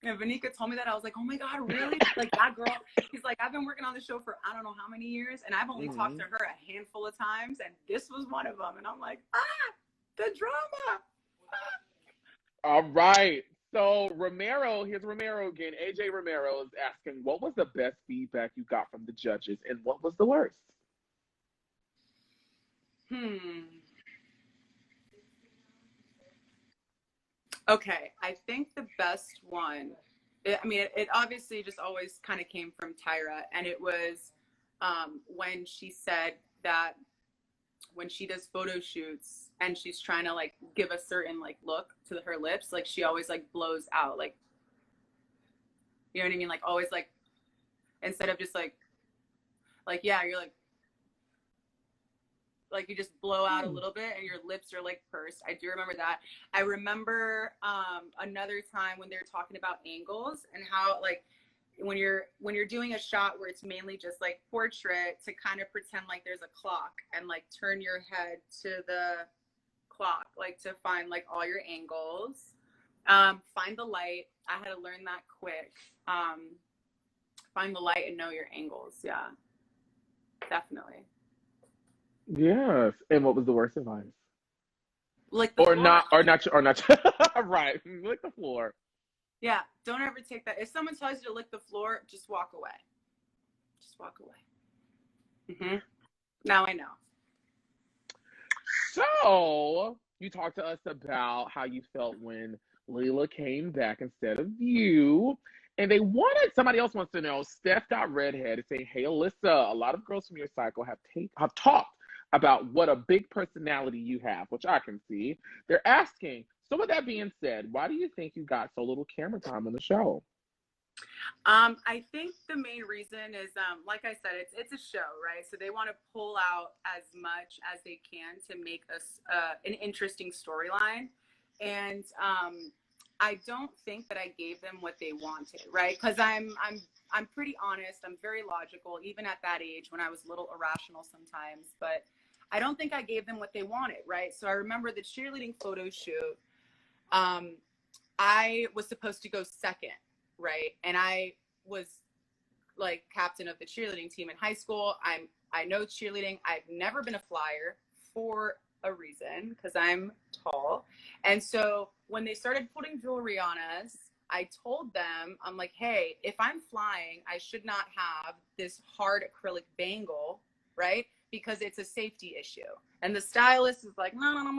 And Vanika told me that. I was like, "Oh my god, really?" Like that girl. He's like, "I've been working on the show for I don't know how many years, and I've only talked to her a handful of times, and this was one of them." And I'm like, the drama. All right. So here's Romero again. AJ Romero is asking, what was the best feedback you got from the judges, and what was the worst? Okay, I think the best one, it obviously just always kind of came from Tyra, and it was when she said that when she does photo shoots and she's trying to like give a certain like look to her lips, like she always like blows out, like, you know what I mean? Like always like, instead of just like, yeah, you're like you just blow out a little bit and your lips are like pursed. I do remember that. I remember another time when they were talking about angles and how like when you're doing a shot where it's mainly just like portrait, to kind of pretend like there's a clock and like turn your head to the clock, like to find like all your angles, find the light. I had to learn that quick. Find the light and know your angles. Yeah, definitely. Yes. And what was the worst advice? Like the floor. not right. Lick the floor. Yeah, don't ever take that. If someone tells you to lick the floor, just walk away. Just walk away. Now I know. So you talked to us about how you felt when Layla came back instead of you. And somebody else wants to know, Steph.Redhead is saying, hey, Alyssa, a lot of girls from your cycle have talked about what a big personality you have, which I can see. They're asking, so with that being said, why do you think you got so little camera time on the show? I think the main reason is, like I said, it's a show, right? So they want to pull out as much as they can to make us an interesting storyline. And I don't think that I gave them what they wanted, right? Because I'm pretty honest. I'm very logical, even at that age when I was a little irrational sometimes. But I don't think I gave them what they wanted, right? So I remember the cheerleading photo shoot. I was supposed to go second, right? And I was like captain of the cheerleading team in high school. I know cheerleading. I've never been a flyer for a reason, because I'm tall. And so when they started putting jewelry on us, I told them, I'm like, hey, if I'm flying, I should not have this hard acrylic bangle, right? Because it's a safety issue. And the stylist is like, no. And I'm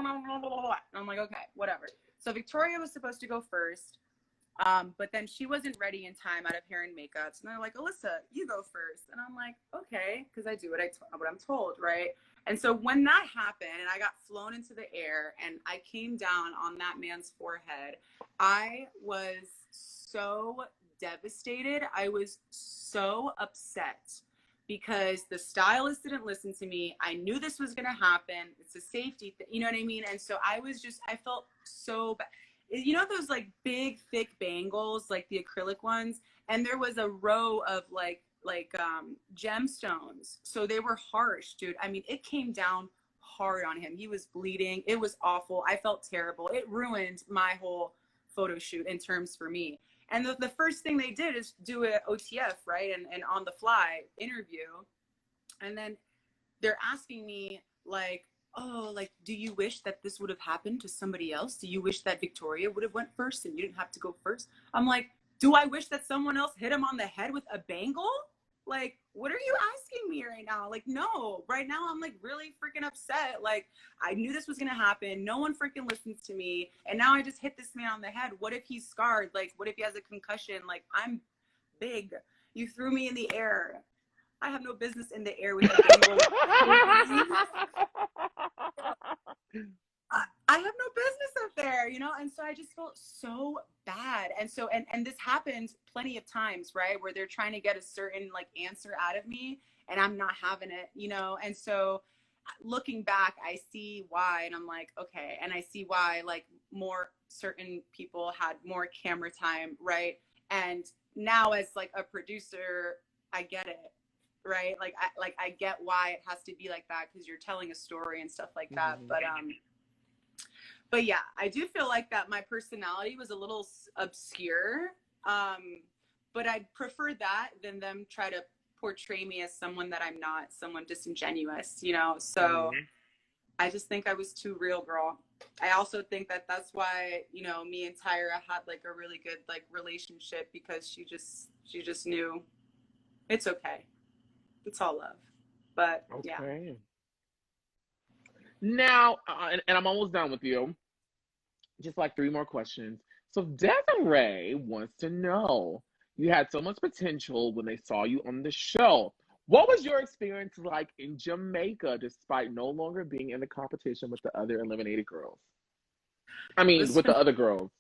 like, okay, whatever. So Victoria was supposed to go first, but then she wasn't ready in time out of hair and makeup. So they're like, Alyssa, you go first. And I'm like, okay, because I do what I'm told, right? And so when that happened and I got flown into the air and I came down on that man's forehead, I was so devastated. I was so upset because the stylist didn't listen to me. I knew this was going to happen. It's a safety thing, you know what I mean? And so I felt so bad. You know those like big, thick bangles, like the acrylic ones? And there was a row of like gemstones. So they were harsh, dude. I mean, it came down hard on him. He was bleeding. It was awful. I felt terrible. It ruined my whole photo shoot in terms for me. And the first thing they did is do a OTF, right? And on the fly interview. And then they're asking me like, oh, like, do you wish that this would have happened to somebody else? Do you wish that Victoria would have went first and you didn't have to go first? I'm like, do I wish that someone else hit him on the head with a bangle? Like, what are you asking me right now? Like, no, right now I'm like really freaking upset. Like, I knew this was going to happen. No one freaking listens to me. And now I just hit this man on the head. What if he's scarred? Like, what if he has a concussion? Like, I'm big. You threw me in the air. I have no business in the air with a bangle. I have no business up there, you know? And so I just felt so bad. And so, and this happens plenty of times, right? Where they're trying to get a certain like answer out of me and I'm not having it, you know? And so looking back, I see why, and I'm like, okay. And I see why like more certain people had more camera time, right? And now as like a producer, I get it, right? Like I get why it has to be like that because you're telling a story and stuff like that. But yeah, I do feel like that my personality was a little obscure. But I'd prefer that than them try to portray me as someone that I'm not, someone disingenuous, you know? So I just think I was too real, girl. I also think that that's why, you know, me and Tyra had like a really good like relationship because she just knew it's okay. It's all love. But yeah. Now, and I'm almost done with you. Just like 3 more questions. So Desiree wants to know, you had so much potential when they saw you on the show. What was your experience like in Jamaica, despite no longer being in the competition with the other eliminated girls? I mean, with the other girls.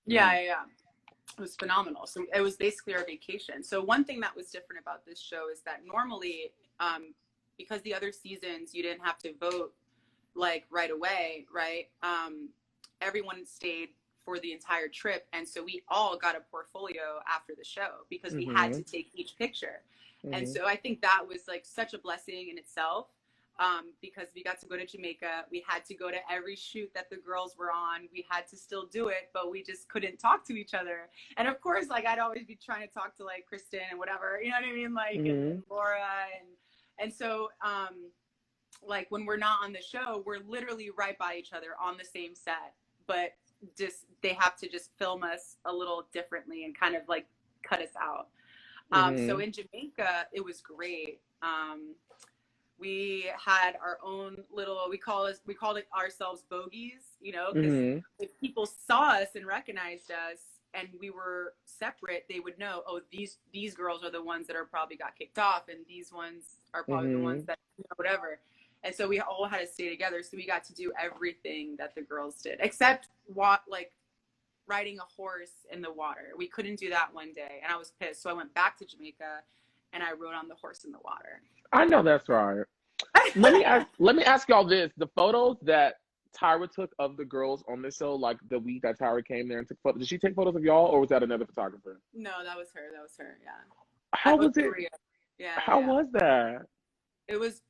Yeah. It was phenomenal. So it was basically our vacation. So one thing that was different about this show is that normally, because the other seasons, you didn't have to vote like right away, right? Everyone stayed for the entire trip. And so we all got a portfolio after the show because we had to take each picture. And so I think that was like such a blessing in itself, because we got to go to Jamaica. We had to go to every shoot that the girls were on. We had to still do it, but we just couldn't talk to each other. And of course, like I'd always be trying to talk to like Kristen and whatever, you know what I mean? Like and Laura and so, like when we're not on the show, we're literally right by each other on the same set, but just they have to just film us a little differently and kind of like cut us out. So in Jamaica, it was great. We had our own little, we called it ourselves bogeys, you know, because if people saw us and recognized us and we were separate, they would know, oh, these girls are the ones that are probably got kicked off and these ones are probably the ones that, you know, whatever. And so we all had to stay together. So we got to do everything that the girls did, except like riding a horse in the water. We couldn't do that one day. And I was pissed. So I went back to Jamaica and I rode on the horse in the water. I know that's right. Let me ask y'all this. The photos that Tyra took of the girls on the show, like the week that Tyra came there and took photos, did she take photos of y'all or was that another photographer? No, that was her. Yeah. How was it? Yeah. How was that? It was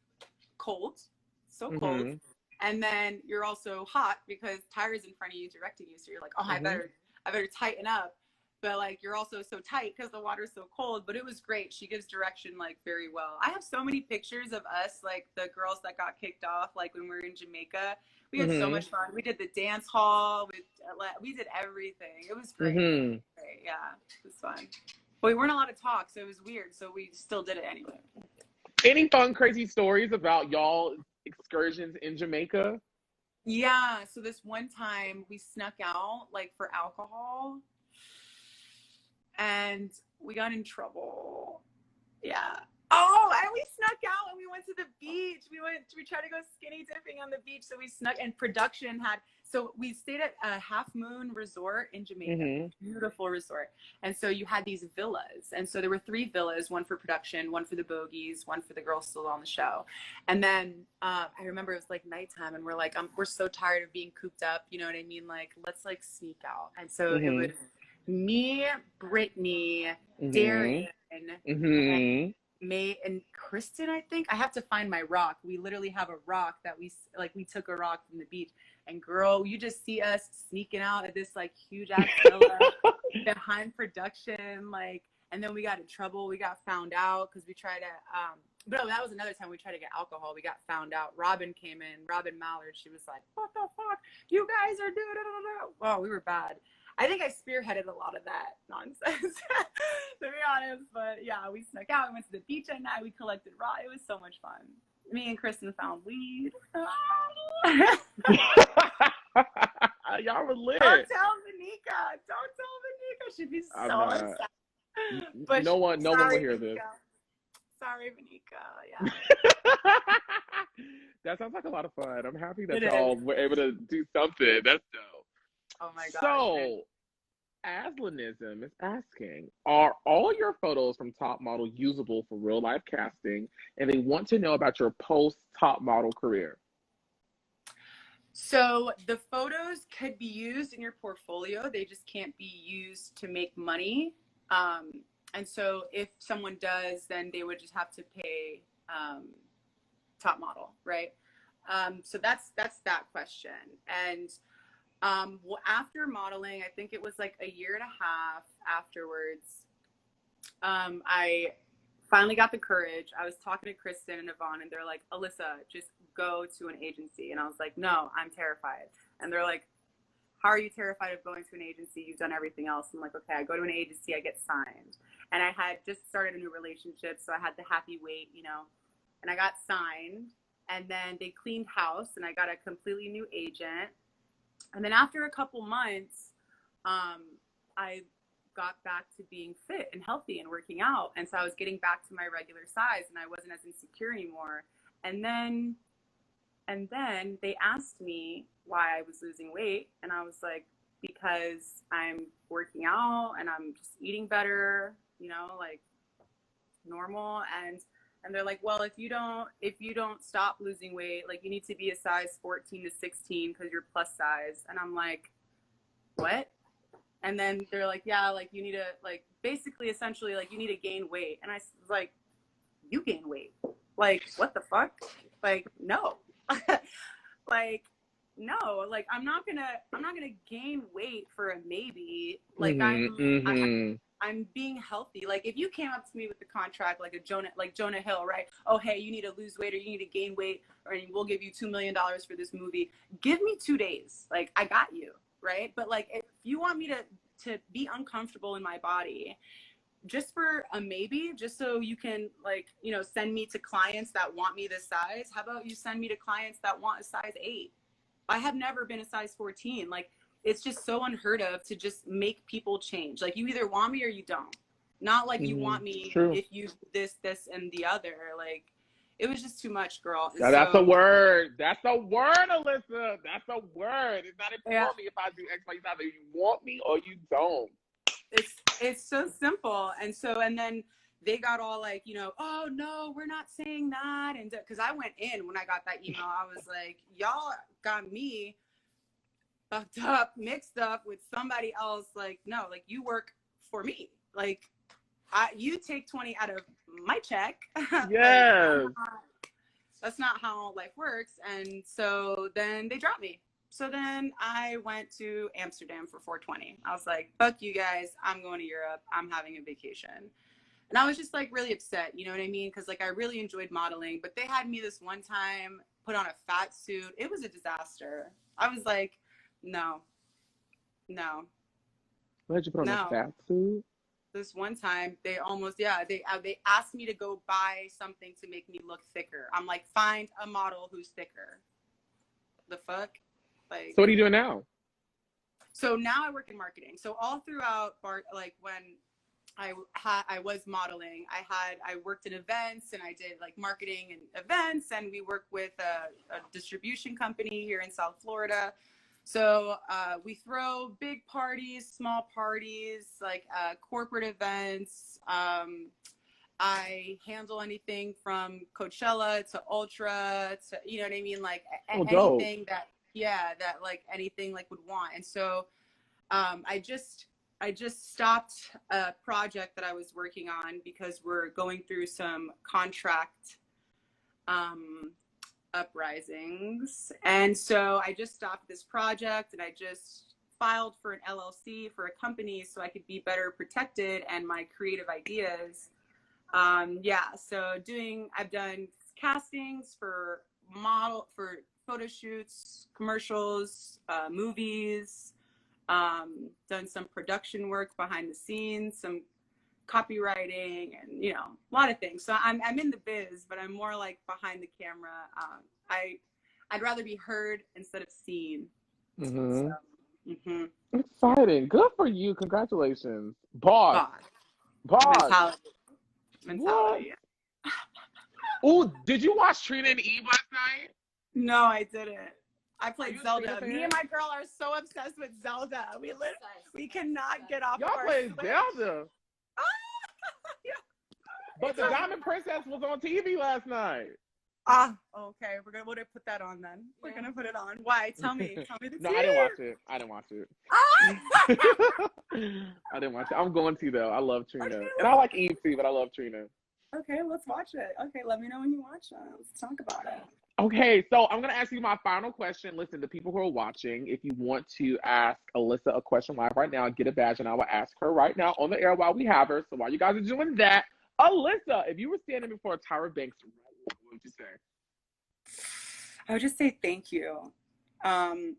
cold. So cold. And then you're also hot because Tyra's in front of you directing you. So you're like, oh, I better tighten up. But like, you're also so tight because the water's so cold, but it was great. She gives direction like very well. I have so many pictures of us, like the girls that got kicked off, like when we were in Jamaica. We had so much fun. We did the dance hall. We did everything. It was great. Great. Yeah, it was fun. But we weren't allowed to talk, so it was weird. So we still did it anyway. Any fun, crazy stories about y'all excursions in Jamaica? Yeah. So this one time we snuck out like for alcohol. And we got in trouble. Yeah. Oh, and we snuck out and we went to the beach. We tried to go skinny dipping on the beach. So we snuck, and production so we stayed at a Half Moon Resort in Jamaica, beautiful resort. And so you had these villas. And so there were 3 villas, one for production, one for the bogeys, one for the girls still on the show. And then I remember it was like nighttime and we're like, we're so tired of being cooped up. You know what I mean? Like, let's like sneak out. And so it was me, Brittany, Darian, and May and Kristen, I think. I have to find my rock. We literally have a rock that we took a rock from the beach. And girl, you just see us sneaking out at this like huge ass villa behind production, like, and then we got in trouble. We got found out because we tried to, but that was another time we tried to get alcohol. We got found out. Robin came in, Robin Mallard. She was like, what the fuck? You guys are doing it. Oh, we were bad. I think I spearheaded a lot of that nonsense, to be honest. But yeah, we snuck out. We went to the beach at night. We collected rock. It was so much fun. Me and Kristen found weed. Y'all were lit. Don't tell Vanika. She'd be so upset. But no one will hear this. Sorry, Vanika. Yeah. That sounds like a lot of fun. I'm happy that y'all were able to do something. That's dope. Oh my gosh. So, Aslanism is asking, are all your photos from Top Model usable for real life casting? And they want to know about your post Top Model career. So the photos could be used in your portfolio. They just can't be used to make money. And so if someone does, then they would just have to pay Top Model, right? So that's that question. And after modeling, I think it was like a year and a half afterwards, I finally got the courage. I was talking to Kristen and Yvonne, and they're like, Alyssa, just go to an agency. And I was like, no, I'm terrified. And they're like, how are you terrified of going to an agency? You've done everything else. I'm like, okay, I go to an agency, I get signed. And I had just started a new relationship, so I had the happy wait, you know, and I got signed. And then they cleaned house, and I got a completely new agent. And then after a couple months, I got back to being fit and healthy and working out. And so I was getting back to my regular size, and I wasn't as insecure anymore. And then they asked me why I was losing weight. And I was like, because I'm working out and I'm just eating better, you know, like normal. And they're like, well, if you don't stop losing weight, like you need to be a size 14 to 16 because you're plus size. And I'm like, what? And then they're like, yeah, like you need to, like, basically, essentially, like you need to gain weight. And I was like, you gain weight? Like, what the fuck? Like, no. Like, no, like I'm not gonna gain weight for a maybe. Like I'm being healthy. Like if you came up to me with the contract like Jonah Hill, right? Oh, hey, you need to lose weight or you need to gain weight, or we'll give you $2 million for this movie. Give me 2 days. Like I got you, right? But like if you want me to be uncomfortable in my body just for a maybe, just so you can, like, you know, send me to clients that want me this size, how about you send me to clients that want a size 8? I have never been a size 14. Like, it's just so unheard of to just make people change. Like, you either want me or you don't. Not like you want me if you this, and the other. Like, it was just too much, girl. Now, that's a word. That's a word, Alyssa. That's a word. It's not if you want me, if I do X, Y, Z. Either you want me or you don't. It's so simple. And then they got all like, you know, oh no, we're not saying that. And because I went in when I got that email, I was like, y'all got me fucked up, mixed up with somebody else. Like, no, like you work for me. Like you take 20 out of my check. Yes. Like, that's not how life works. And so then they dropped me. So then I went to Amsterdam for 420. I was like, fuck you guys. I'm going to Europe. I'm having a vacation. And I was just like really upset. You know what I mean? Because like I really enjoyed modeling, but they had me this one time put on a fat suit. It was a disaster. I was like, no. Why'd you put on a fat suit? This one time they asked me to go buy something to make me look thicker. I'm like, find a model who's thicker. The fuck? Like, so what are you doing now? So now I work in marketing. So all throughout, like when I was modeling, I worked in events and I did like marketing and events, and we work with a distribution company here in South Florida. So we throw big parties, small parties, like corporate events. I handle anything from Coachella to Ultra to, you know what I mean? Like anything that like anything like would want. And so I just stopped a project that I was working on because we're going through some contract uprisings. And so I just stopped this project and I just filed for an LLC for a company so I could be better protected and my creative ideas. So I've done castings for photo shoots, commercials, movies, done some production work behind the scenes, some copywriting, and you know, a lot of things. So I'm in the biz, but I'm more like behind the camera. I'd rather be heard instead of seen. Exciting. Good for you. Congratulations. Boss. Mentality. Oh, did you watch Trina and Eve last night? No, I didn't. I played Zelda. Me and my girl are so obsessed with Zelda. We cannot get off. Y'all played Zelda. Yeah. But the Diamond Princess was on TV last night. Okay. We're gonna put that on then. We're gonna put it on. Why? Tell me the No, tea. I didn't watch it. I didn't watch it. I'm going to though. I love Trina. Okay, and I like Eve too, but I love Trina. Okay, let's watch it. Okay, let me know when you watch it. Let's talk about it. Okay, so I'm going to ask you my final question. Listen, the people who are watching, if you want to ask Allyssa a question live right now, get a badge, and I will ask her right now on the air while we have her. So while you guys are doing that, Allyssa, if you were standing before Tyra Banks, what would you say? I would just say thank you. I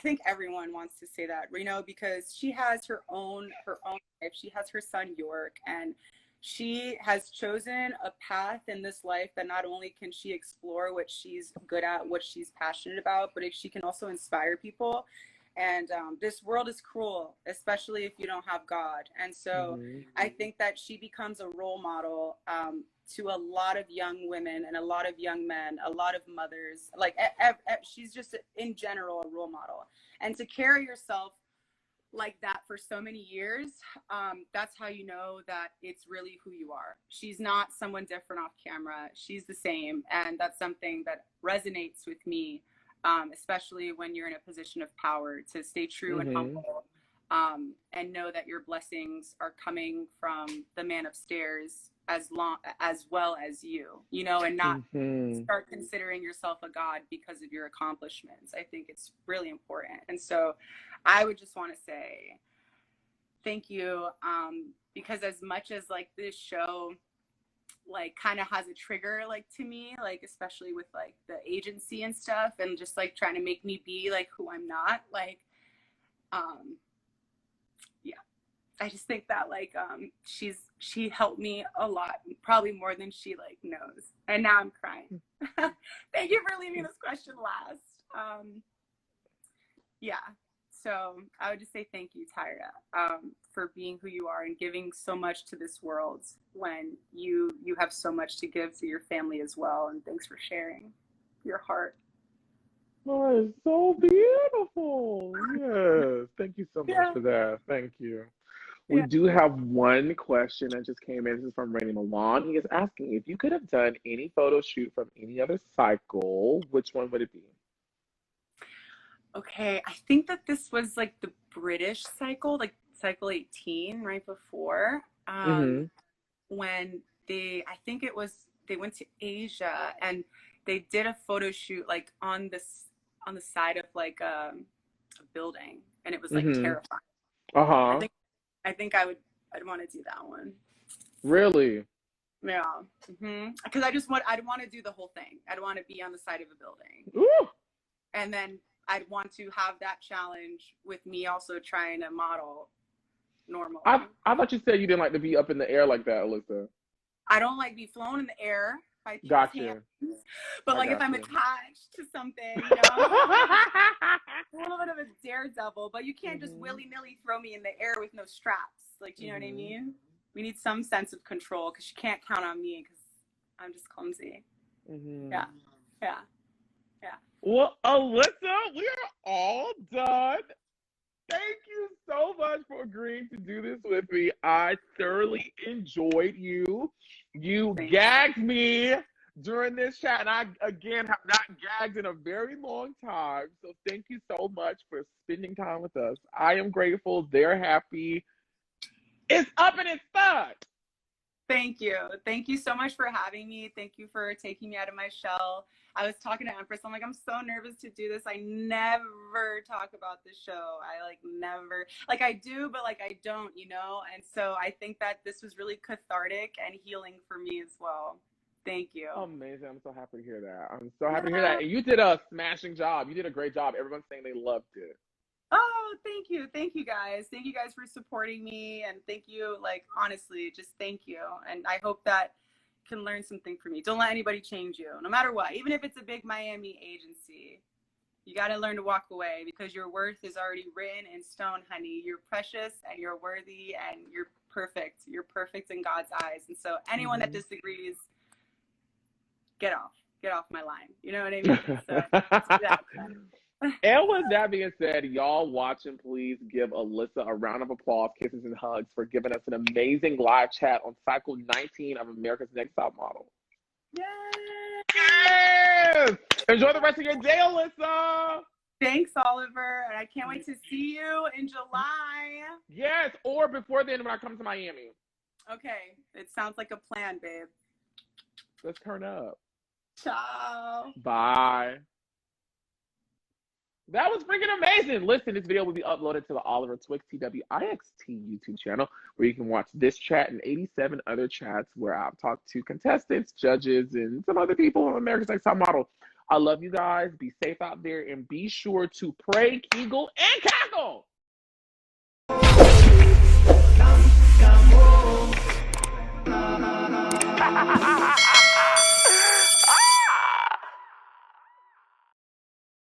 think everyone wants to say that, because she has her own life. She has her son, York, and she has chosen a path in this life that not only can she explore what she's good at, what she's passionate about, but she can also inspire people. And this world is cruel, especially if you don't have God. And so I think that she becomes a role model to a lot of young women and a lot of young men, a lot of mothers. Like she's just in general a role model. And to carry yourself like that for so many years, that's how you know that it's really who you are. She's not someone different off camera. She's the same. And that's something that resonates with me, especially when you're in a position of power, to stay true and humble, and know that your blessings are coming from the man upstairs as well as you, and not start considering yourself a god because of your accomplishments. I think it's really important. And so I would just want to say thank you, because as much as like this show like kind of has a trigger like to me, like especially with like the agency and stuff, and just like trying to make me be like who I'm not, like I just think that like she helped me a lot, probably more than she like knows. And now I'm crying. Thank you for leaving this question last. So I would just say thank you, Tyra, for being who you are and giving so much to this world when you have so much to give to your family as well. And thanks for sharing your heart. Oh, it's so beautiful. Yes. Thank you so much for that. Thank you. We do have one question that just came in. This is from Rainy Milan. He is asking, if you could have done any photo shoot from any other cycle, which one would it be? Okay, I think that this was like the British cycle, like cycle 18, right before, when they went to Asia and they did a photo shoot like on the side of like a building, and it was like terrifying. I think I'd want to do that one. Really? Yeah. Because I'd want to do the whole thing. I'd want to be on the side of a building. Ooh. And then I'd want to have that challenge with me also trying to model normal. I thought you said you didn't like to be up in the air like that, Alyssa. I don't like to be flown in the air by people's hands. But like if I'm attached to something, a little bit of a daredevil, but you can't just willy-nilly throw me in the air with no straps. Like, do you know what I mean? We need some sense of control, because you can't count on me because I'm just clumsy. Yeah. Well, Alyssa, we are all done. Thank you so much for agreeing to do this with me. I thoroughly enjoyed you. You gagged me during this chat, and I, again, have not gagged in a very long time. So thank you so much for spending time with us. I am grateful. They're happy. It's up and it's stuck. Thank you. Thank you so much for having me. Thank you for taking me out of my shell. I was talking to Empress. I'm like, I'm so nervous to do this. I never talk about the show. I never, I do, but I don't, And so I think that this was really cathartic and healing for me as well. Thank you. Amazing. I'm so happy to hear that. I'm so happy to hear that. And you did a smashing job. You did a great job. Everyone's saying they loved it. Oh, thank you. Thank you guys. Thank you guys for supporting me. And thank you, honestly, just thank you. And I hope that can learn something from me. Don't let anybody change you, no matter what. Even if it's a big Miami agency, you got to learn to walk away, because your worth is already written in stone, honey. You're precious and you're worthy and you're perfect. You're perfect in God's eyes. And so anyone that disagrees, get off my line. You know what I mean? So, yeah. And with that being said, y'all watching, please give Alyssa a round of applause, kisses, and hugs for giving us an amazing live chat on cycle 19 of America's Next Top Model. Yes! Enjoy the rest of your day, Alyssa. Thanks, Oliver. And I can't wait to see you in July. Yes, or before then when I come to Miami. Okay. It sounds like a plan, babe. Let's turn up. Ciao. Bye. That was freaking amazing. Listen, this video will be uploaded to the Oliver Twixt TWIXT YouTube channel, where you can watch this chat and 87 other chats where I've talked to contestants, judges, and some other people on America's Next Top Model. I love you guys. Be safe out there, and be sure to pray, kegel, and cackle.